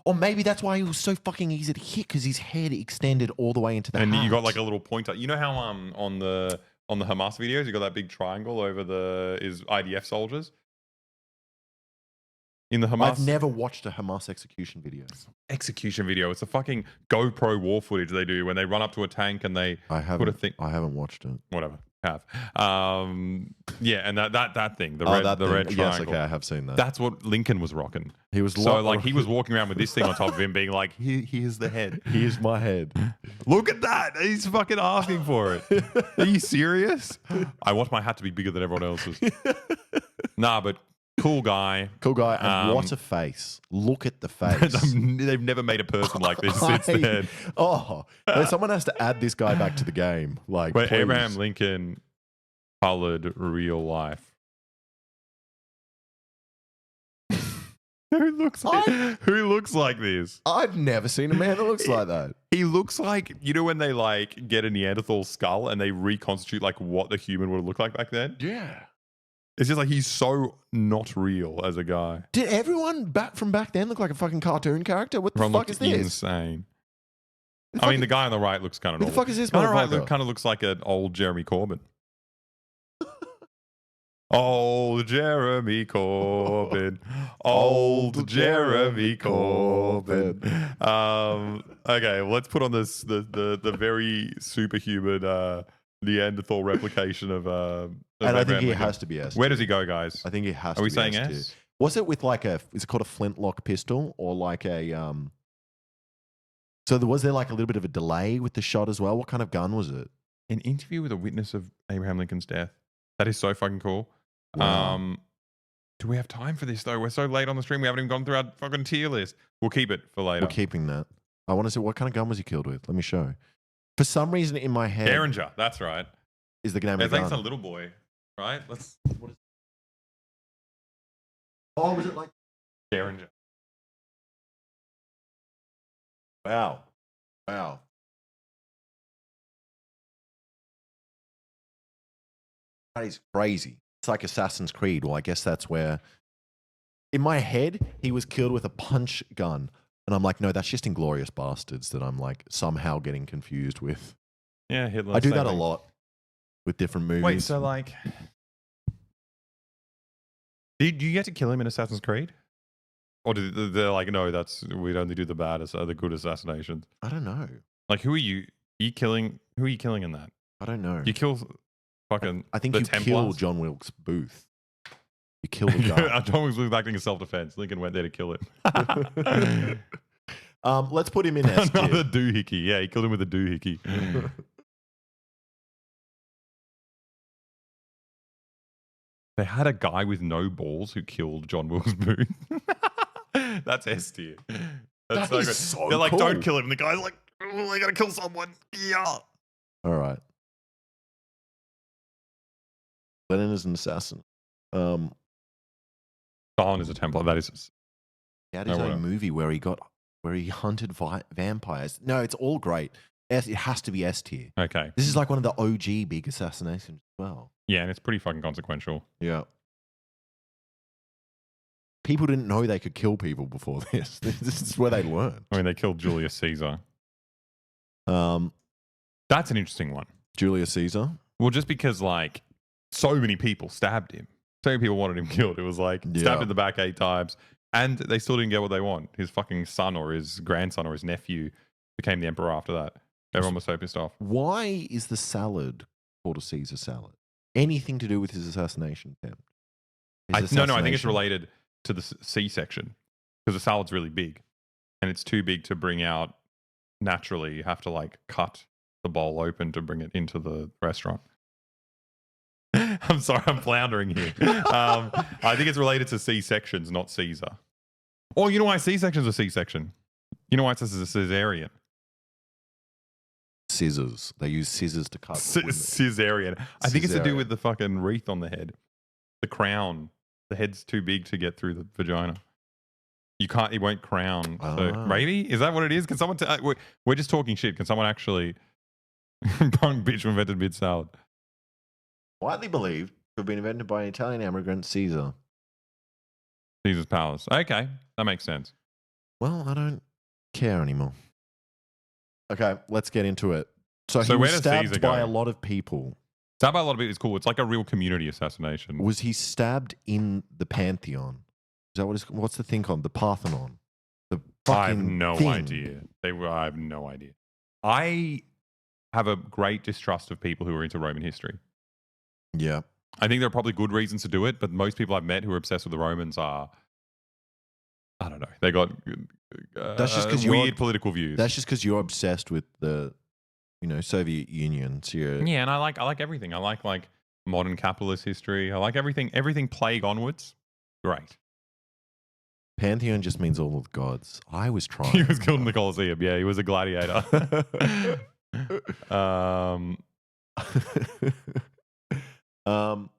Or maybe that's why he was so fucking easy to hit, because his head extended all the way into the hat. And you got like a little pointer. You know how on the Hamas videos you got that big triangle over the IDF soldiers? In the Hamas, I've never watched a Hamas execution video. Execution video. It's a fucking GoPro war footage they do when they run up to a tank and they put a thing. I haven't watched it. Whatever. Have. Yeah, and that thing, the red triangle. Yes, okay, I have seen that. That's what Lincoln was rocking. He was he was walking around with this thing on top of him, being like, "Here's the head. Here's my head. Look at that. He's fucking asking for it. Are you serious? I want my hat to be bigger than everyone else's." Nah, but cool guy. Cool guy. And what a face. Look at the face. They've never made a person like this since then. Oh, someone has to add this guy back to the game. Like, but Abraham Lincoln colored real life. Who looks like this? I've never seen a man that looks like that. He looks like, you know, when they like get a Neanderthal skull and they reconstitute like what the human would have looked like back then? Yeah. It's just like he's so not real as a guy. Did everyone back then look like a fucking cartoon character? What the fuck is this? Insane. I mean, the guy on the right looks kind of normal. Who the fuck is this guy on motherfucker? the right kind of looks like an old Jeremy Corbyn. Old Jeremy Corbyn. Old Jeremy Corbyn. Okay, well, let's put on this the very superhuman Neanderthal replication of and I think he has to be S. Where does he go, guys? I think he has to be. Are we saying S? Was it with like is it called a flintlock pistol or like a so was there like a little bit of a delay with the shot as well? What kind of gun was it? An interview with a witness of Abraham Lincoln's death. That is so fucking cool. Wow. Do we have time for this though? We're so late on the stream. We haven't even gone through our fucking tier list. We'll keep it for later. We're keeping that. I want to see what kind of gun was he killed with. Let me show. For some reason in my head, Derringer. That's right. Is the name of the gun? I think it's a little boy, right? What is oh, was it like Derringer? Wow. That is crazy. It's like Assassin's Creed. Well, I guess that's where... In my head, he was killed with a punch gun. And I'm like, no, that's just Inglourious Bastards that I'm like somehow getting confused with. Yeah, Hitler. I do that a lot with different movies. Wait, so like... Did you get to kill him in Assassin's Creed? Or they're like, no, we'd only do the bad, the good assassinations. I don't know. Like, who are you killing? Who are you killing in that? I don't know. You kill fucking I think the you Templars? kill John Wilkes Booth. You kill the guy. John Wilkes Booth acting in self-defense. Lincoln went there to kill it. Let's put him in S tier. Another doohickey. Yeah, he killed him with a doohickey. They had a guy with no balls who killed John Wilkes Booth. That's S tier. That is so They're like, cool. don't kill him. And the guy's like, oh, I gotta kill someone. Yeah. All right. Lenin is an assassin. Stalin is a Templar. That is. He had his own movie where he hunted vampires. No, it's all great. It has to be S tier. Okay. This is like one of the OG big assassinations as well. Yeah, and it's pretty fucking consequential. Yeah. people didn't know they could kill people before this. This is where they learned. I mean, they killed Julius Caesar. That's an interesting one. Julius Caesar? Well, just because, like, so many people stabbed him. So many people wanted him killed. It was like, stabbed in the back 8 times. And they still didn't get what they want. His fucking son or his grandson or his nephew became the emperor after that. Everyone was so pissed off. Why is the salad called a Caesar salad? Anything to do with his assassination attempt? No, I think it's related to the C-section. Because the salad's really big. And it's too big to bring out naturally. You have to, like, cut the bowl open to bring it into the restaurant. I'm sorry, I'm floundering here. I think it's related to C-sections, not Caesar. Or you know why C-section's a C-section? You know why it's a cesarean? Scissors. They use scissors to cut. Cesarean. I think it's to do with the fucking wreath on the head. The crown. The head's too big to get through the vagina. It won't crown. So maybe? Is that what it is? Can someone we're just talking shit. Can someone actually punk bitch who invented mid-salad? Widely believed to have been invented by an Italian immigrant, Caesar. Caesar's palace. Okay, that makes sense. Well, I don't care anymore. Okay, let's get into it. So he was stabbed by a lot of people. Stabbed by a lot of people is cool. It's like a real community assassination. Was he stabbed in the Pantheon? Is that what's the thing called? The Parthenon? I have no idea. I have no idea. I have a great distrust of people who are into Roman history. Yeah. I think there are probably good reasons to do it, but most people I've met who are obsessed with the Romans are, I don't know, they got that's just weird political views. That's just because you're obsessed with the, Soviet Union. So yeah, and I like everything. I like modern capitalist history. I like everything plague onwards. Great. Pantheon just means all of the gods. I was trying. He was killed in the Colosseum. Yeah, he was a gladiator. Did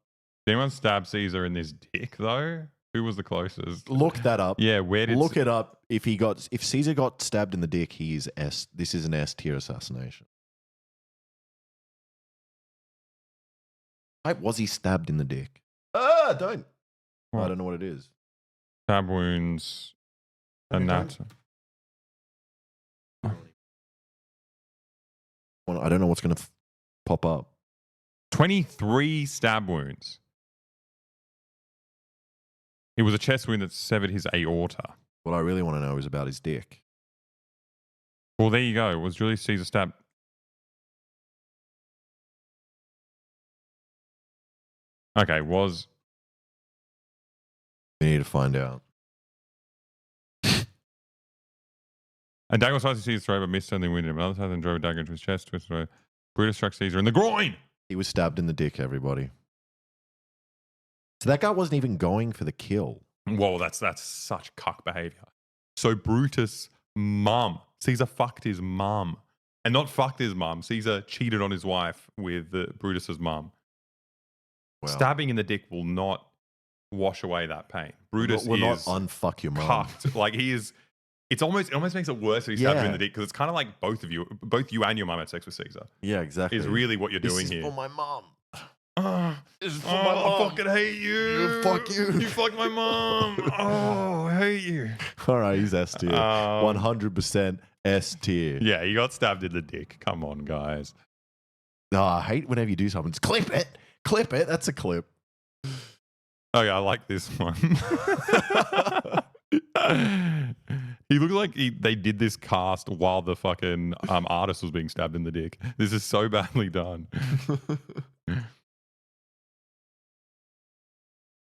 anyone stab Caesar in this dick though? Who was the closest? Look that up. Yeah, look it up. If Caesar got stabbed in the dick, this is an S tier assassination. Was he stabbed in the dick? Don't. I don't know what it is. Stab wounds. Anatomy. I don't know what's going to pop up. 23 stab wounds. It was a chest wound that severed his aorta. What I really want to know is about his dick. Well, there you go. Was Julius Caesar stabbed? Okay, was... We need to find out. A dagger was sliced Caesar's throat, but missed and then wounded him. Another time, then drove a dagger into his chest, twisted away. Brutus struck Caesar in the groin! He was stabbed in the dick, everybody. So that guy wasn't even going for the kill. Whoa, that's such cuck behavior. So Brutus' mum, Caesar fucked his mum. And not fucked his mum. Caesar cheated on his wife with Brutus' mum. Wow. Stabbing in the dick will not wash away that pain. Brutus will not unfuck your mum. Cucked. Like he is... It almost makes it worse if you stab him in the dick because it's kind of like both you and your mum had sex with Caesar. Yeah, exactly. Is really what you're doing here. This is for my mum. This is for my mum. I fucking hate you. Fuck you. You fucked my mum. Oh, I hate you. All right, he's S tier. 100% S tier. Yeah, you got stabbed in the dick. Come on, guys. No, I hate whenever you do something. Just clip it. Clip it. That's a clip. Oh, yeah, I like this one. He looked like they did this cast while the fucking artist was being stabbed in the dick. This is so badly done.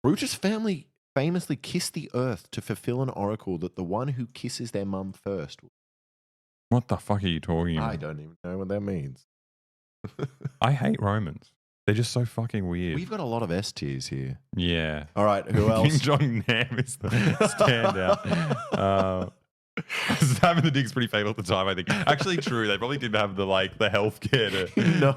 Brutus' family famously kissed the earth to fulfill an oracle that the one who kisses their mum first. What the fuck are you talking about? I don't even know what that means. I hate Romans. They're just so fucking weird. We've got a lot of S tiers here. Yeah. All right, who else? King John Nam is the standout. Stabbing the dick's pretty fatal at the time, I think. Actually, true. They probably didn't have the healthcare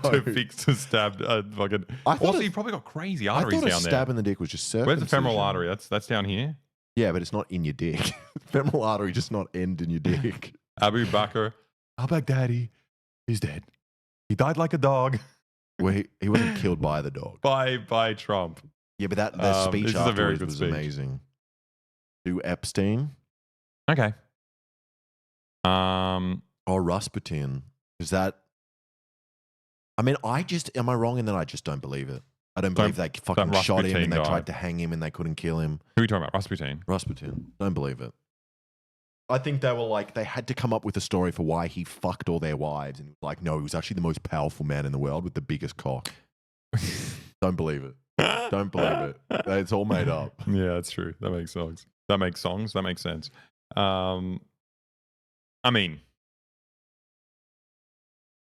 to fix the stabbed fucking. Also, you probably got crazy arteries down there. Stabbing the dick was just circumcision. Where's the femoral artery? That's down here. Yeah, but it's not in your dick. Femoral artery just not end in your dick. Abu Bakr al-Baghdadi is dead. He died like a dog. Well, he wasn't killed by the dog. By Trump. Yeah, but the speech afterwards was amazing. Do Epstein. Okay. Or Rasputin. Is that... I mean, am I wrong in that I just don't believe it? I don't believe they fucking shot him and they tried to hang him and they couldn't kill him. Who are you talking about? Rasputin? Rasputin. Don't believe it. I think they were like, they had to come up with a story for why he fucked all their wives. And like, no, he was actually the most powerful man in the world with the biggest cock. Don't believe it. Don't believe it. It's all made up. Yeah, that's true. That makes songs. That makes sense. I mean,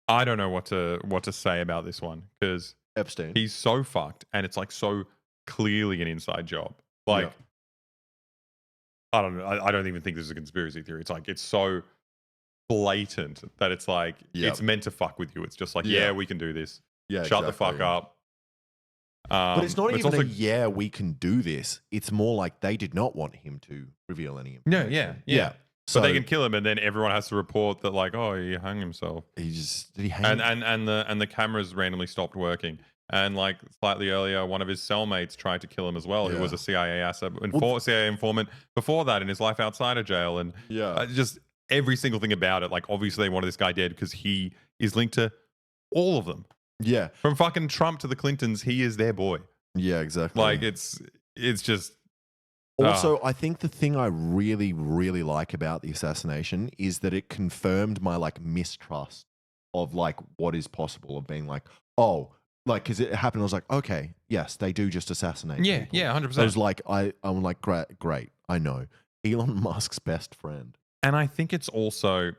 I don't know what to say about this one because Epstein. He's so fucked, and it's like so clearly an inside job. Like, yeah. I don't know. I don't even think this is a conspiracy theory. It's like it's so blatant that it's like it's meant to fuck with you. It's just like we can do this. Yeah, shut the fuck up. But it's not even also, we can do this. It's more like they did not want him to reveal any information. Yeah. So they can kill him, and then everyone has to report that, like, oh, he hung himself. Did he hang? And the cameras randomly stopped working. And like slightly earlier, one of his cellmates tried to kill him as well, who was a CIA asset, CIA informant before that in his life outside of jail. And just every single thing about it. Like, obviously they wanted this guy dead because he is linked to all of them. Yeah. From fucking Trump to the Clintons, he is their boy. Yeah, exactly. Like, it's just... Also, I think the thing I really, really like about the assassination is that it confirmed my, like, mistrust of, like, what is possible of being like, oh... Like, because it happened, I was like, okay, yes, they do just assassinate people. Yeah, 100%. I was like, I'm like, great, I know. Elon Musk's best friend. And I think it's also...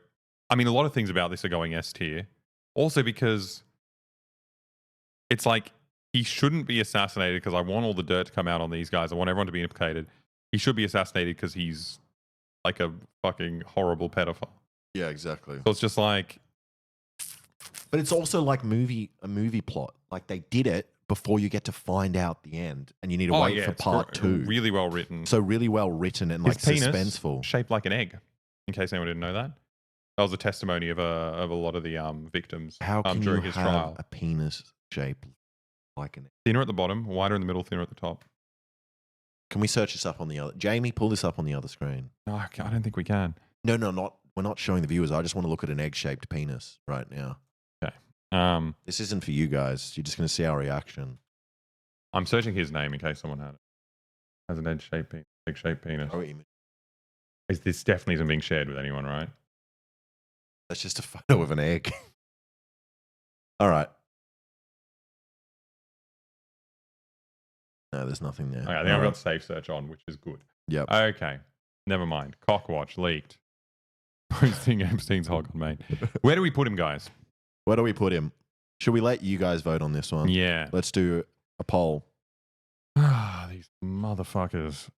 I mean, a lot of things about this are going S tier. Also because... It's like, he shouldn't be assassinated because I want all the dirt to come out on these guys. I want everyone to be implicated. He should be assassinated because he's like a fucking horrible pedophile. Yeah, exactly. So it's just like... But it's also like a movie plot. Like, they did it before you get to find out the end. And you need to wait for part 2. Really well written. So really well written and like suspenseful. Shaped like an egg, in case anyone didn't know that. That was a testimony of a lot of the victims during his trial. A penis shaped like an egg? Thinner at the bottom, wider in the middle, thinner at the top. Can we search this up on the other... Jamie, pull this up on the other screen. No, I don't think we can. No, not. We're not showing the viewers. I just want to look at an egg-shaped penis right now. Okay. This isn't for you guys. You're just going to see our reaction. I'm searching his name in case someone had it. Has an egg-shaped penis. Oh, This definitely isn't being shared with anyone, right? That's just a photo of an egg. All right. No, there's nothing there. Okay, I think I've got safe search on, which is good. Yep. Okay. Never mind. Cockwatch leaked. Posting Epstein's hog on mate. Where do we put him, guys? Where do we put him? Should we let you guys vote on this one? Yeah. Let's do a poll. These motherfuckers.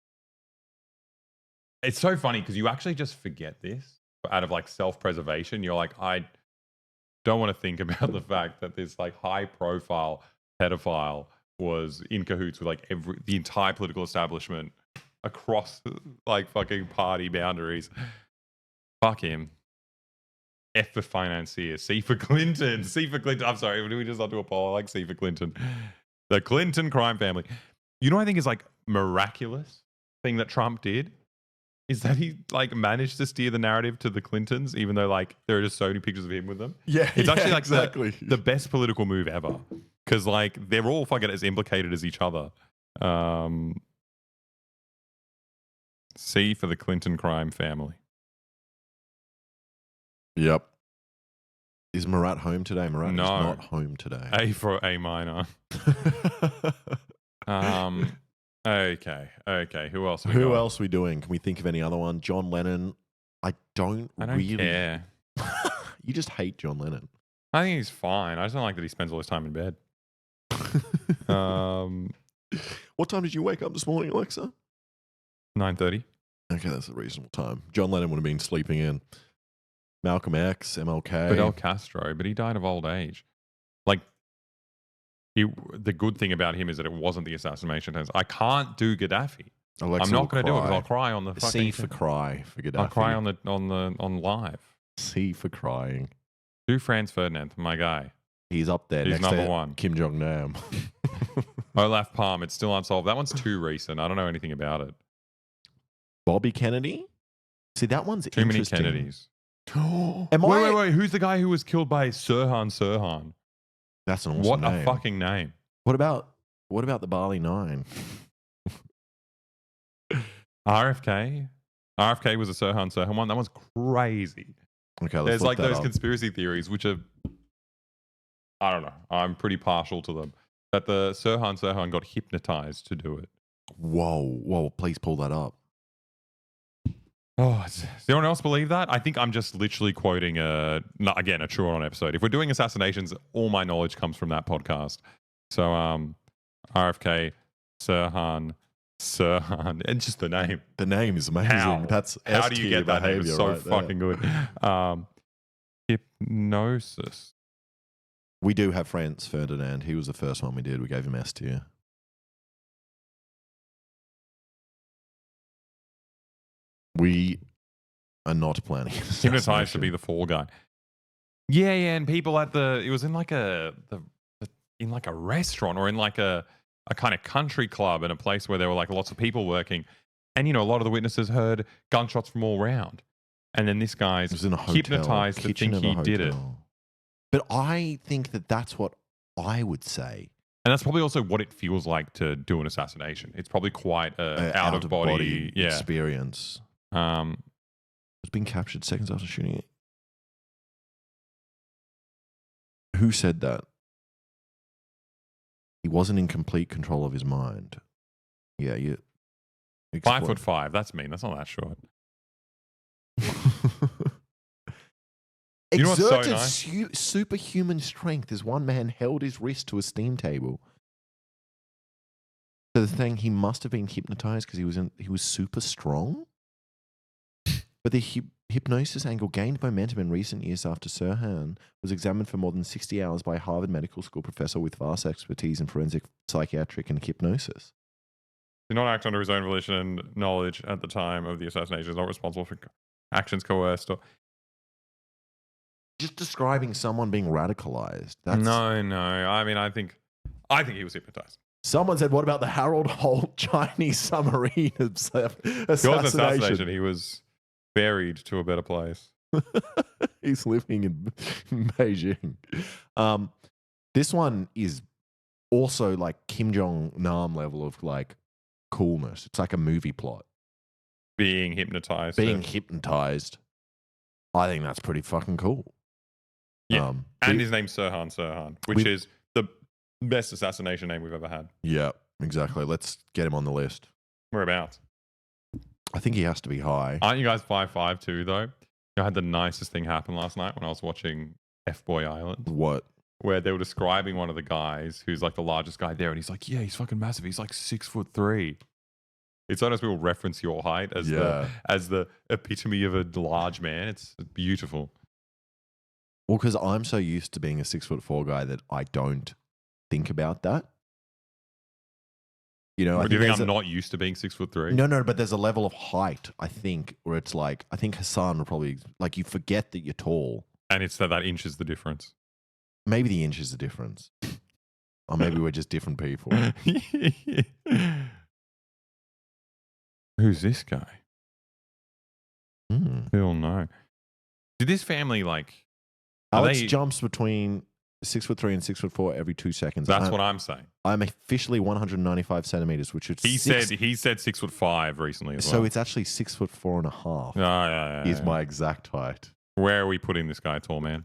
It's so funny because you actually just forget this out of like self-preservation. You're like, I don't want to think about the fact that this like high-profile pedophile was in cahoots with like the entire political establishment across like fucking party boundaries. Fuck him. F for financier. C for Clinton. C for Clinton. I'm sorry. Do we just not do a poll? I like C for Clinton. The Clinton crime family. You know what I think is like miraculous thing that Trump did? Is that he like managed to steer the narrative to the Clintons, even though like there are just so many pictures of him with them. Yeah. It's actually like exactly the best political move ever. Because like they're all fucking as implicated as each other. C for the Clinton crime family. Yep. Is Murat home today? Murat is not home today. A for A minor. Okay. Who else? Who else are we doing? Can we think of any other one? John Lennon. I don't really care. You just hate John Lennon. I think he's fine. I just don't like that he spends all his time in bed. What time did you wake up this morning, Aleksa? 9:30. Okay, that's a reasonable time. John Lennon would have been sleeping in. Malcolm X, MLK. Fidel Castro, but he died of old age. Like, the good thing about him is that it wasn't the assassination attempt. I can't do Gaddafi. Aleksa, I'm not going to do it because I'll cry on the fucking... C for cry for Gaddafi. I'll cry on live. C for crying. Do Franz Ferdinand, my guy. He's up there. He's next number to one. Kim Jong-nam. Olaf Palme, it's still unsolved. That one's too recent. I don't know anything about it. Bobby Kennedy? See, that one's Too many interesting. Kennedys. Wait. Who's the guy who was killed by Sirhan? That's an awesome What name. a fucking name. What about the Bali 9? RFK? RFK was a Sirhan one. That one's crazy. Okay, let's There's look like that those up. conspiracy theories, which are, I don't know. I'm pretty partial to them. That the Sirhan got hypnotized to do it. Whoa, please pull that up. Oh, does anyone else believe that? I think I'm just literally quoting a true or not episode. If we're doing assassinations, all my knowledge comes from that podcast. So, RFK, Sirhan, and just the name. The name is amazing. How do you get that name? It's so right fucking good. Hypnosis. We do have Franz Ferdinand. He was the first one we did. We gave him S tier. We are not planning. Hypnotized to be the fall guy. Yeah, and people at it was in like a restaurant or in like a kind of country club in a place where there were like lots of people working. And, a lot of the witnesses heard gunshots from all around. And then this guy's hypnotized to think he did it. But I think that that's what I would say. And that's probably also what it feels like to do an assassination. It's probably quite an out-of-body experience. It's been captured seconds after shooting it. Who said that? He wasn't in complete control of his mind. Yeah, you. 5'5". That's mean. That's not that short. You know what's so nice? Superhuman strength as one man held his wrist to a steam table. So the thing, he must have been hypnotized because he was super strong. But the hypnosis angle gained momentum in recent years after Sirhan was examined for more than 60 hours by a Harvard Medical School professor with vast expertise in forensic, psychiatric, and hypnosis. Did not act under his own volition and knowledge at the time of the assassination. Is not responsible for actions coerced or... Just describing someone being radicalized. No. I mean, I think he was hypnotized. Someone said, what about the Harold Holt Chinese submarine assassination? He was buried to a better place. He's living in Beijing. This one is also like Kim Jong-nam level of like coolness. It's like a movie plot. Being hypnotized. I think that's pretty fucking cool. Yeah. And his name's Sirhan, which is the best assassination name we've ever had. Yeah, exactly. Let's get him on the list. Whereabouts? I think he has to be high. Aren't you guys 5'5" too, though? I had the nicest thing happen last night when I was watching F-Boy Island. What? Where they were describing one of the guys who's like the largest guy there, and he's like, yeah, he's fucking massive. He's like 6'3". It's sometimes people reference your height as the epitome of a large man. It's beautiful. Well, because I'm so used to being a 6'4" guy that I don't think about that. Do you think I'm not used to being 6'3"? No, but there's a level of height, I think, where it's like, I think Hassan will probably, like, you forget that you're tall. And it's that inch is the difference. Maybe the inch is the difference. Or maybe we're just different people. Who's this guy? Who'll know? Did this family like... Alex jumps between 6'3" and 6'4" every 2 seconds. That's what I'm saying. I'm officially 195 centimeters, which is he said 6'5" recently as well. So it's actually 6'4" and a half. Yeah. Is my exact height. Where are we putting this guy, tall man?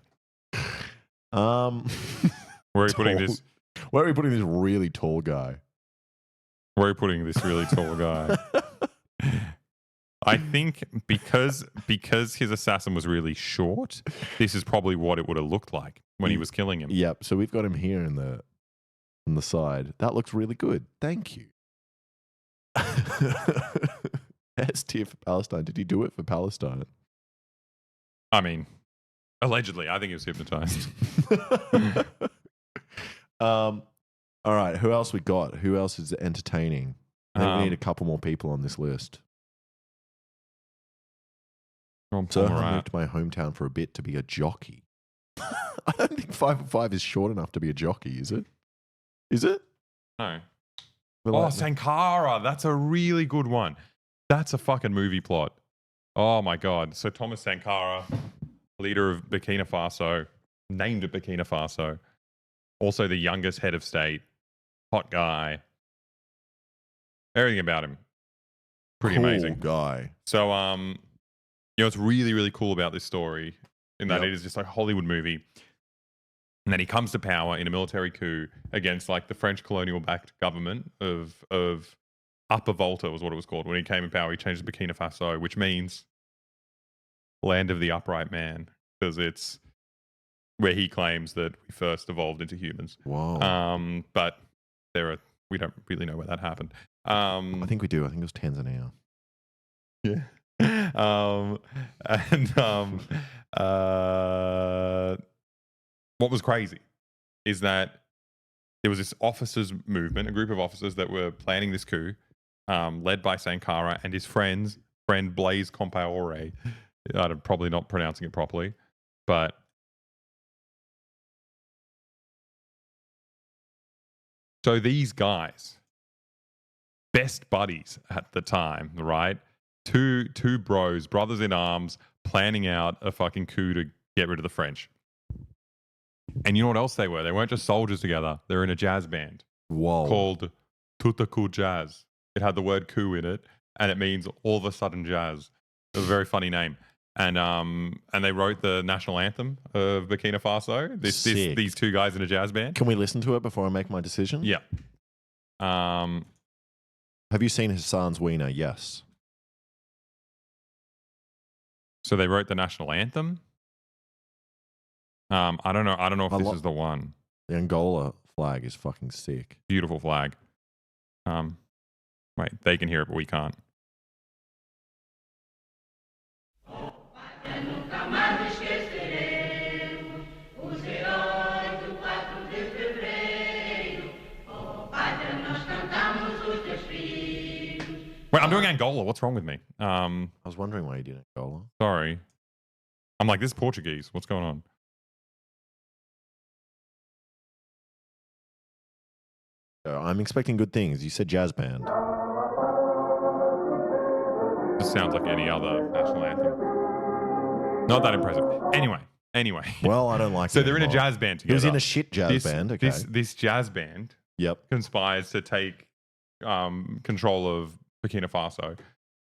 Where are we putting this? Where are we putting this really tall guy? Where are we putting this really tall guy? I think because his assassin was really short, this is probably what it would have looked like when he was killing him. Yep. So we've got him here on the side. That looks really good. Thank you. S tier for Palestine. Did he do it for Palestine? I mean, allegedly. I think he was hypnotized. All right. Who else we got? Who else is entertaining? I think we need a couple more people on this list. So I moved to my hometown for a bit to be a jockey. I don't think 5'5" is short enough to be a jockey, is it? Is it? No. Sankara. That's a really good one. That's a fucking movie plot. Oh my God. So Thomas Sankara, leader of Burkina Faso, named at Burkina Faso, also the youngest head of state, hot guy. Everything about him. Pretty amazing. Guy. So, what's really, really cool about this story in that it is just like a Hollywood movie. And then he comes to power in a military coup against like the French colonial-backed government of Upper Volta was what it was called. When he came in power, he changed to Burkina Faso, which means land of the upright man, because it's where he claims that we first evolved into humans. Whoa. But we don't really know where that happened. I think we do. I think it was Tanzania. Yeah. What was crazy is that there was this officers movement, a group of officers that were planning this coup, led by Sankara and his friend Blaise Compaoré. I'm probably not pronouncing it properly, but so these guys, best buddies at the time, right? Two brothers in arms, planning out a fucking coup to get rid of the French. And you know what else they were? They weren't just soldiers together. They were in a jazz band called Tout à coup Jazz. It had the word coup in it, and it means all of a sudden jazz. It was a very funny name. And they wrote the national anthem of Burkina Faso. These two guys in a jazz band. Can we listen to it before I make my decision? Yeah. Have you seen Hassan's Wiener? Yes. So they wrote the national anthem. I don't know if this is the one. The Angola flag is fucking sick. Beautiful flag. Wait, they can hear it, but we can't. Wait, I'm doing Angola. What's wrong with me? I was wondering why you did Angola. Sorry. I'm like, this is Portuguese. What's going on? I'm expecting good things. You said jazz band. This sounds like any other national anthem. Not that impressive. Anyway. Well, I don't like so they're in a jazz band together. He was in a shit jazz band. Okay. This jazz band conspires to take control of Burkina Faso.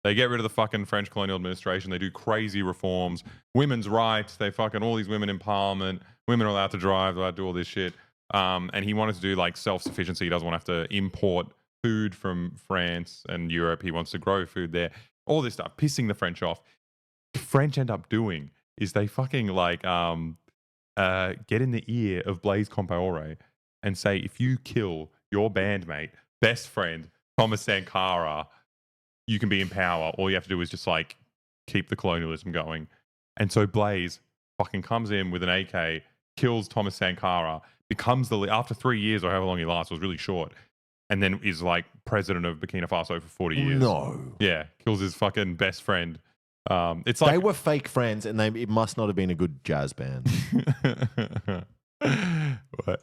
They get rid of the fucking French colonial administration. They do crazy reforms. Women's rights. They fucking all these women in parliament. Women are allowed to drive. They're allowed to do all this shit. And he wanted to do like self-sufficiency. He doesn't want to have to import food from France and Europe. He wants to grow food there. All this stuff, pissing the French off. The French end up doing is they fucking like get in the ear of Blaise Compaoré and say, if you kill your bandmate, best friend, Thomas Sankara, you can be in power. All you have to do is just like keep the colonialism going. And so Blaise fucking comes in with an AK, kills Thomas Sankara, becomes after 3 years or however long he lasts, was really short, and then is like president of Burkina Faso for 40 years. No. Yeah, kills his fucking best friend. It's like they were fake friends, and it must not have been a good jazz band. What?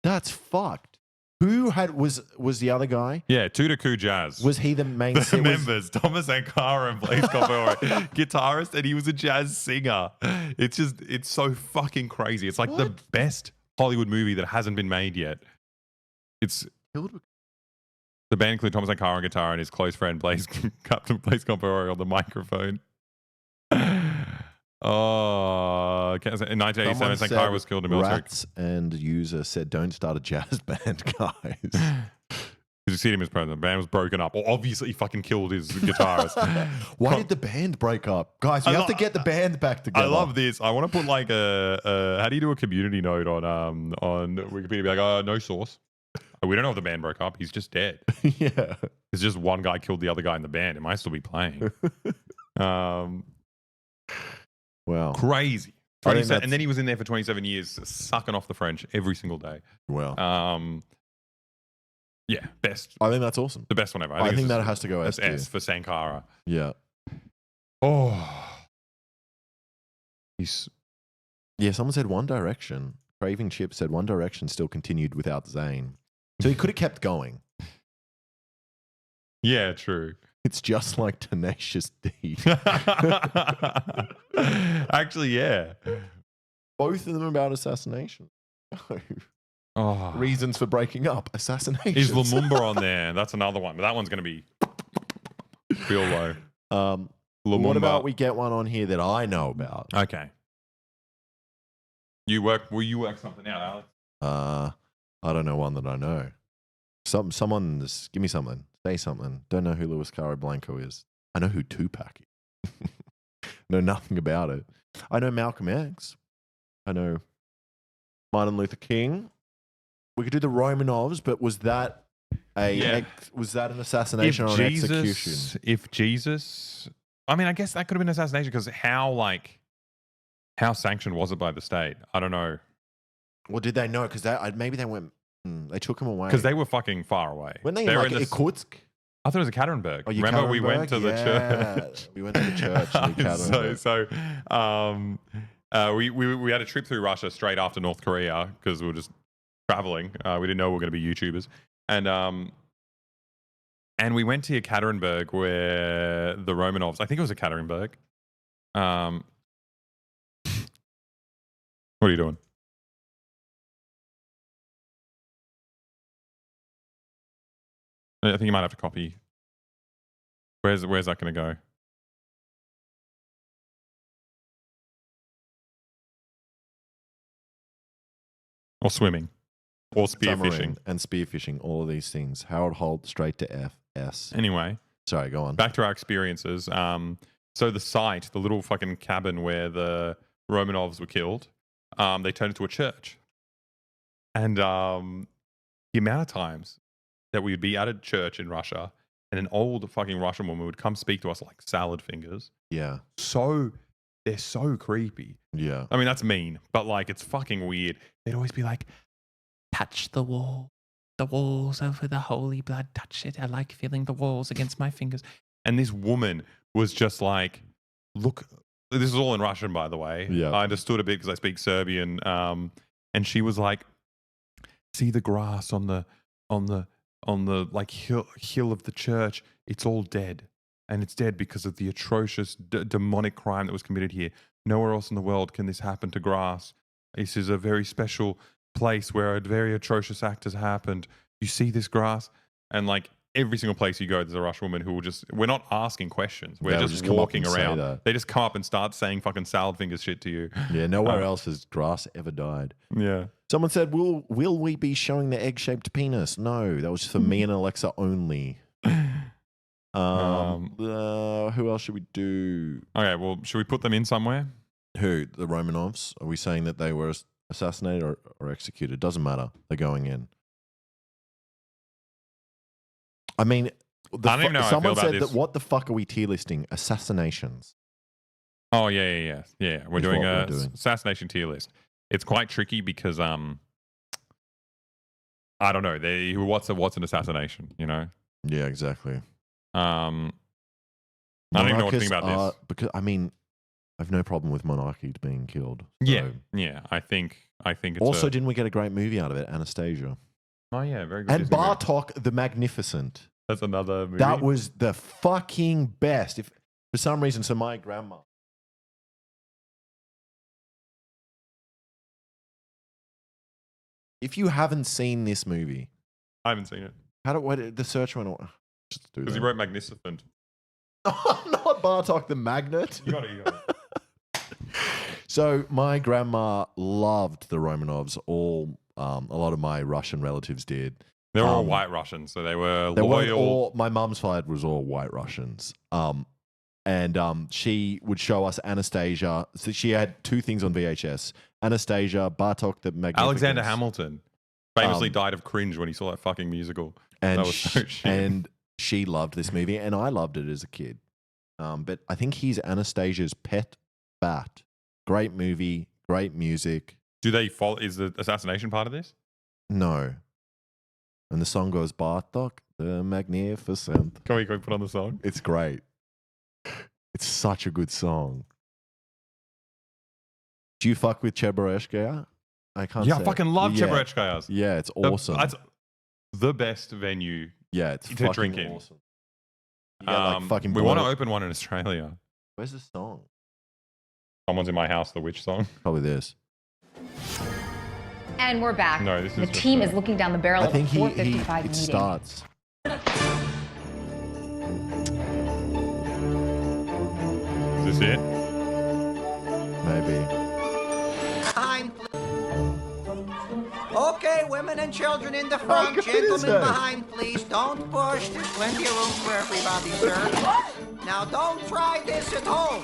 That's fucked. Who was the other guy? Yeah, Tout à coup Jazz. Was he the main members? Thomas Sankara and Blaise Compaoré, guitarist, and he was a jazz singer. It's so fucking crazy. It's like the best Hollywood movie that hasn't been made yet. It's the band include Thomas Sankara on guitar and his close friend Captain Blaise Compaoré on the microphone. Oh, in 1987, Sankara was killed in military. Rats and User said, "Don't start a jazz band, guys." You see him as president. The band was broken up. Well, obviously, he fucking killed his guitarist. Why did the band break up? Guys, you have to get the band back together. I love this. I want to put like how do you do a community note on Wikipedia? Be like, no source. We don't know if the band broke up. He's just dead. Yeah. It's just one guy killed the other guy in the band. It might still be playing. Wow. Crazy. And then he was in there for 27 years, sucking off the French every single day. Wow. Yeah, best. I think that's awesome. The best one ever. I think that has to go S for Sankara. Yeah. Oh. Yeah, someone said One Direction. Craving Chip said One Direction still continued without Zayn. So he could have kept going. Yeah, true. It's just like Tenacious D. Actually, yeah. Both of them about assassination. Oh. Reasons for breaking up, assassinations. Is Lumumba on there? That's another one, but that one's going to be real low. What about we get one on here that I know about? Okay. Will you work something out, Alex? I don't know one that I know. Someone just give me something. Say something. Don't know who Luis Caro Blanco is. I know who Tupac is. Know nothing about it. I know Malcolm X. I know Martin Luther King. We could do the Romanovs, but was that an assassination or an execution? If Jesus, I mean, I guess that could have been an assassination because how sanctioned was it by the state? I don't know. Well, did they know? Because maybe they went. They took him away because they were fucking far away. When they were in Irkutsk. I thought it was Ekaterinburg. Oh, remember we went to the church. We went to the church. We had a trip through Russia straight after North Korea because we were just traveling. We didn't know we were going to be YouTubers, and we went to Ekaterinburg where the Romanovs. I think it was Ekaterinburg. What are you doing? I think you might have to copy. Where's that going to go? Or swimming. Or spearfishing. And spearfishing, all of these things. Harold Holt, straight to FS. Anyway. Sorry, go on. Back to our experiences. So the site, the little fucking cabin where the Romanovs were killed, they turned into a church. And the amount of times that we would be at a church in Russia and an old fucking Russian woman would come speak to us like salad fingers. Yeah. They're so creepy. Yeah. I mean, that's mean, but like, it's fucking weird. They'd always be like, touch the wall. The walls over the holy blood, touch it. I like feeling the walls against my fingers. And this woman was just like, look, this is all in Russian, by the way. Yeah. I understood a bit because I speak Serbian. And she was like, see the grass on the like hill of the church, it's all dead. And it's dead because of the atrocious demonic crime that was committed here. Nowhere else in the world can this happen to grass. This is a very special place where a very atrocious act has happened. You see this grass? And like every single place you go, there's a Russian woman who will we're not asking questions. We're just walking around. They just come up and start saying fucking salad fingers shit to you. Yeah, nowhere else has grass ever died. Yeah. Someone said, will we be showing the egg-shaped penis? No, that was for me and Aleksa only. Who else should we do? Okay, well, should we put them in somewhere? Who? The Romanovs? Are we saying that they were assassinated or executed? Doesn't matter. They're going in. I mean, I don't even know how someone I feel about said this. that what the fuck are we tier listing? Assassinations. Oh, yeah. We're doing an assassination tier list. It's quite tricky because I don't know. What's an assassination? You know? Yeah, exactly. I don't even know what to think about this. Because I mean, I have no problem with monarchies being killed. So. Yeah. I think it's also, didn't we get a great movie out of it? Anastasia. Oh yeah, very good. And Bartok the Magnificent. That's another movie. That was the fucking best. If for some reason, so my grandma. If you haven't seen this movie, I haven't seen it. What did the search went on? Because he wrote Magnificent. Not Bartok the Magnet. You got it. So my grandma loved the Romanovs. A lot of my Russian relatives did. They were all white Russians, so they were loyal. My mum's side was all white Russians. And she would show us Anastasia. So she had two things on VHS. Anastasia, Bartok the Magnificent. Alexander Hamilton famously died of cringe when he saw that fucking musical. And that was so shit. And she loved this movie, and I loved it as a kid. But I think he's Anastasia's pet bat. Great movie, great music. Do they follow? Is the assassination part of this? No. And the song goes, Bartok the Magnificent. Can we put on the song? It's great. It's such a good song. Do you fuck with Chebureshkaya? I can't say. I fucking love Chebureshkaya's. Yeah, it's awesome. That's the best venue it's to drink in. Awesome. You get, like, fucking we want to open one in Australia. Where's the song? Someone's in My House, the Witch song. Probably this. And we're back. No, this is the team is looking down the barrel of a 4:55 meeting. It starts. Is this it? Maybe. Okay, women and children in the front, gentlemen behind, please. Don't push. There's plenty of room for everybody, sir. Now, don't try this at home.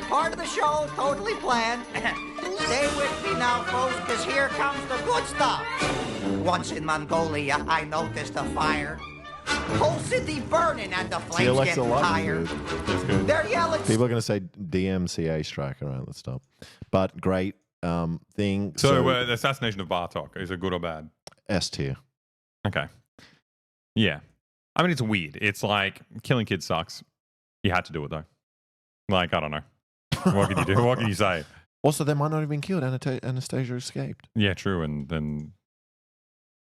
Part of the show, totally planned. Stay with me now, folks, because here comes the good stuff. Once in Mongolia, I noticed a fire. Whole city burning and the flames getting higher. They're yelling. People are going to say DMCA strike. All right, let's stop. But great thing. So the assassination of Bartok, is it good or bad? S tier. Okay. Yeah. I mean, it's weird. It's like killing kids sucks. You had to do it though. Like, I don't know. What can you do? What can you say? Also, they might not have been killed. Anastasia escaped. Yeah, true. And then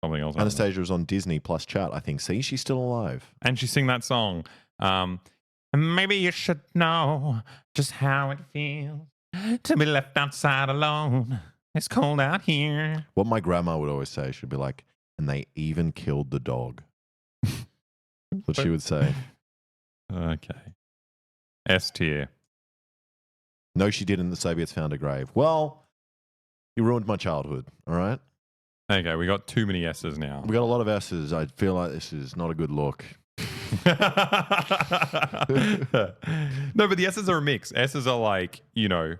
something else. Anastasia was on Disney Plus chat, I think. See, she's still alive. And she sang that song. Maybe you should know just how it feels to be left outside alone. It's cold out here. What my grandma would always say, she'd be like, and they even killed the dog. What she would say. Okay. S tier. No, she didn't. The Soviets found a grave. Well, you ruined my childhood, all right? Okay, we got too many S's now. We got a lot of S's. I feel like this is not a good look. No, but the S's are a mix. S's are like, you know,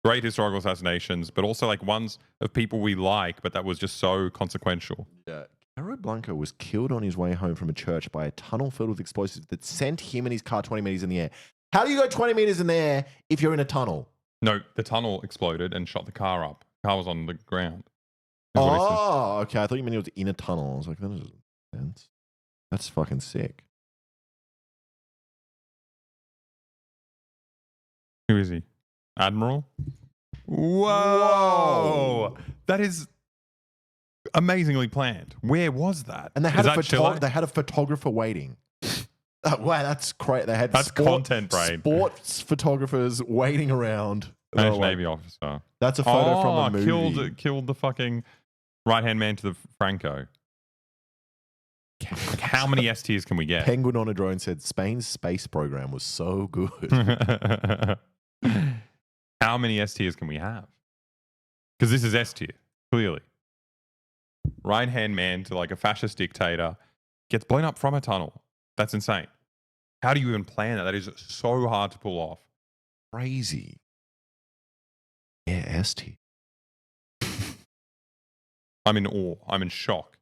great historical assassinations, but also like ones of people we like, but that was just so consequential. Yeah. Caro Blanco was killed on his way home from a church by a tunnel filled with explosives that sent him and his car 20 meters in the air. How do you go 20 meters in the air if you're in a tunnel? No, the tunnel exploded and shot the car up. The car was on the ground. Oh, okay. I thought you meant it was in a tunnel. I was like, that doesn't make sense. That's fucking sick. Who is he? Admiral? Whoa! That is amazingly planned. Where was that? And they had a photographer waiting. Wow, that's great. They had content brain. Sports photographers waiting around. Spanish Navy officer. That's a photo from a movie. Killed the fucking right-hand man to the Franco. How many S tiers can we get? Penguin on a Drone said Spain's space program was so good. How many S tiers can we have? Because this is S tier, clearly. Right-hand man to like a fascist dictator gets blown up from a tunnel. That's insane. How do you even plan that? That is so hard to pull off. Crazy. Yeah, S tier. I'm in awe. I'm in shock.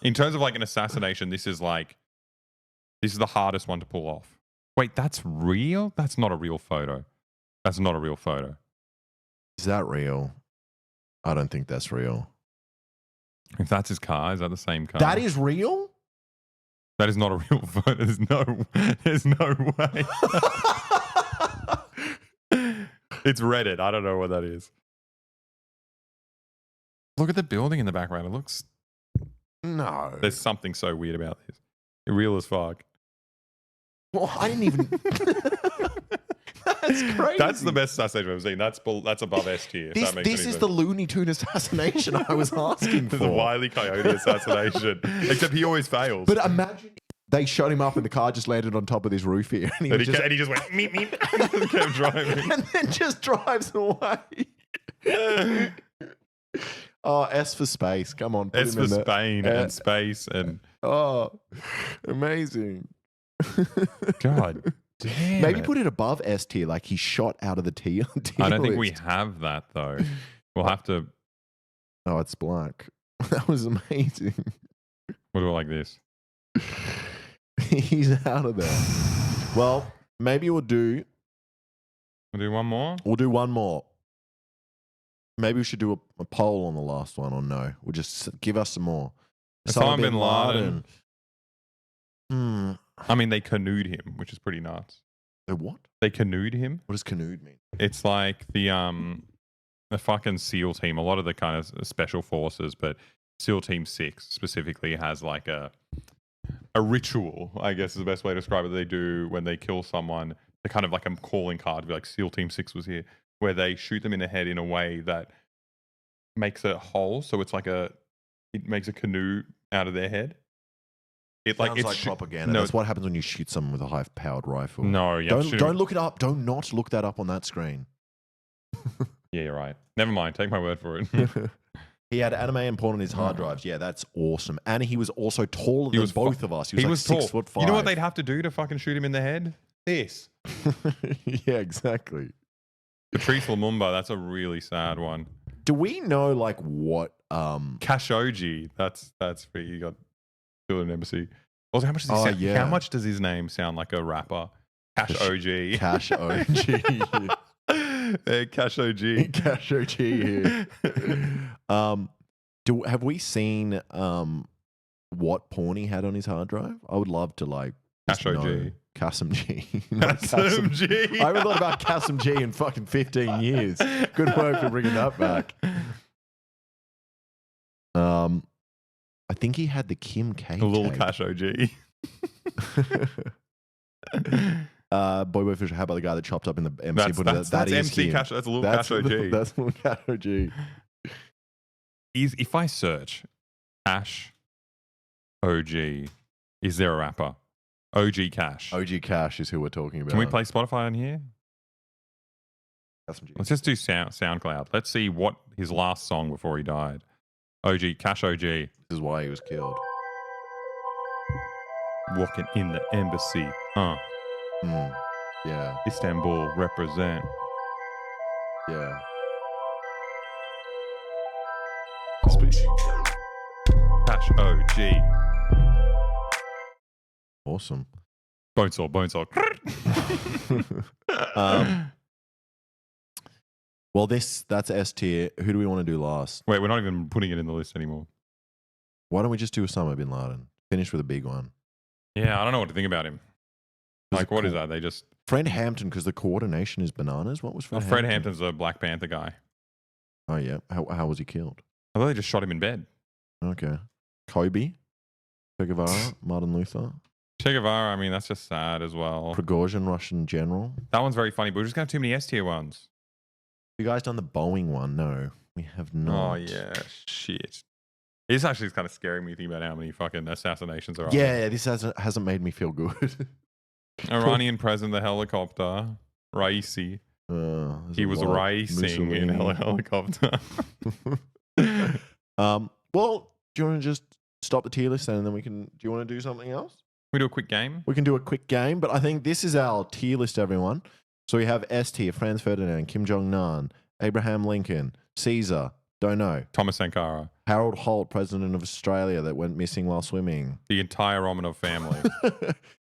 In terms of like an assassination, this is the hardest one to pull off. Wait, that's real? That's not a real photo. That's not a real photo. Is that real? I don't think that's real. If that's his car, is that the same car? That is real? That is not a real photo. There's no way. It's Reddit. I don't know what that is. Look at the building in the background. It looks... No. There's something so weird about this. Real as fuck. Well, I didn't even... That's crazy. That's the best assassination I've seen. That's above S tier. This is the Looney Tune assassination I was asking for. The Wile E. Coyote assassination. Except he always fails. But imagine they shot him up and the car just landed on top of this roof here. And he just went, meep, meep. And kept driving. And then just drives away. Oh, S for space. Come on. S for Spain and space and... Oh, amazing. God damn. Maybe put it above S tier, like he shot out of the tier I don't think we have that, though. We'll have to... Oh, it's black. That was amazing. We'll do it like this. He's out of there. Well, maybe we'll do... We'll do one more? We'll do one more. Maybe we should do a poll on the last one, or no? We'll just give us some more. Osama bin Laden. Hmm. I mean, they canoed him, which is pretty nuts. They what? They canoed him. What does canoed mean? It's like the fucking SEAL team. A lot of the kind of special forces, but SEAL Team 6 specifically has like a a ritual, I guess is the best way to describe it, they do when they kill someone. They're kind of like a calling card, to be like SEAL Team 6 was here, where they shoot them in the head in a way that makes a hole. So it's like it makes a canoe out of their head. Sounds like propaganda. No, that's what happens when you shoot someone with a high-powered rifle. No, yeah. Don't look it up. Don't not look that up on that screen. Yeah, you're right. Never mind. Take my word for it. He had anime and porn on his hard drives. Yeah, that's awesome. And he was also taller than both of us. He was like 6'5". You know what they'd have to do to fucking shoot him in the head? This. Yeah, exactly. Patrice Lumumba, that's a really sad one. Do we know like what Khashoggi, that's for you got killed in an embassy. Also, how much does his name sound like a rapper? Khashoggi. Khashoggi. Khashoggi. Khashoggi here. Have we seen what porn he had on his hard drive? I would love to like Khashoggi. Kasim G. Kasim G. I haven't thought about Kasim G in fucking 15 years. Good work for bringing that back. I think he had the Kim K. A little Khashoggi. Boy Fisher, how about the guy that chopped up in the MC? That's MC Cash. That's a little Khashoggi. That's a little Khashoggi. If I search Cash OG, is there a rapper? OG Cash. OG Cash is who we're talking about. Can we play Spotify on here? Let's just do SoundCloud. Let's see what his last song before he died. OG Cash OG. This is why he was killed. Walking in the embassy. Yeah. Istanbul represent. Yeah. Cash OG. Awesome. Bonesaw. Well, that's S tier. Who do we want to do last? Wait, we're not even putting it in the list anymore. Why don't we just do Osama bin Laden? Finish with a big one. Yeah, I don't know what to think about him. Like, what is that? They just... Fred Hampton, because the coordination is bananas. What was Fred Hampton? Fred Hampton's a Black Panther guy. Oh, yeah. How was he killed? I thought they just shot him in bed. Okay. Kobe? Che Guevara? Martin Luther? Che Guevara, I mean, that's just sad as well. Prigozhin, Russian general? That one's very funny, but we're just going to have too many S tier ones. You guys done the Boeing one? No, we have not. Oh, yeah. Shit. This actually is kind of scaring me thinking about how many fucking assassinations there are. Yeah, this hasn't made me feel good. Iranian president, the helicopter. Raisi. He was racing in a helicopter. Well, do you want to just stop the tier list and then do you want to do something else? We do a quick game? We can do a quick game, but I think this is our tier list, everyone. So we have S tier, Franz Ferdinand, Kim Jong-un, Abraham Lincoln, Caesar, don't know. Thomas Sankara. Harold Holt, president of Australia that went missing while swimming. The entire Romanov family.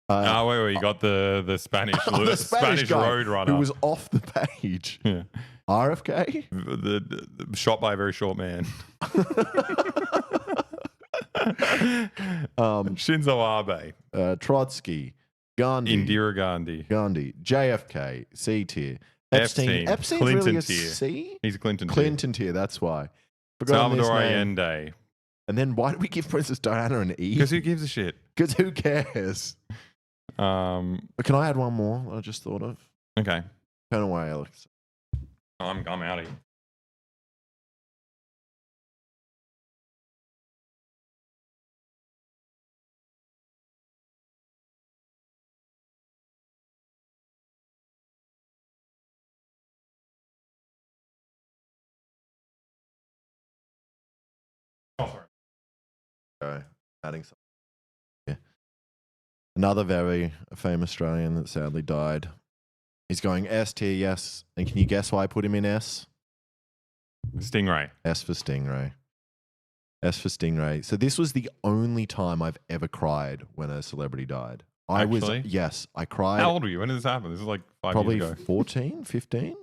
Wait, you got the Spanish, the Spanish roadrunner. Who was off the page. Yeah. RFK? The shot by a very short man. Shinzo Abe. Trotsky. Gandhi. Indira Gandhi. JFK. C tier. Epstein's Clinton really a tier. C? He's a Clinton tier. Clinton tier, that's why. Salvador Allende. And then why do we give Princess Diana an E? Because who gives a shit? Because who cares? Can I add one more I just thought of? Okay. Turn away, Alex. I'm out of here. Oh, sorry. Okay. Adding something. Yeah. Another very famous Australian that sadly died. He's going S tier, yes. And can you guess why I put him in S? Stingray. S for Stingray. S for Stingray. So this was the only time I've ever cried when a celebrity died. Yes, I cried. How old were you? When did this happen? This is like 5 years ago. Probably 14, 15.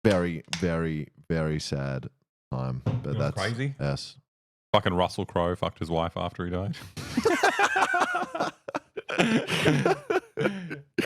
Very, very, very sad time. But that's crazy. S. Fucking Russell Crowe fucked his wife after he died.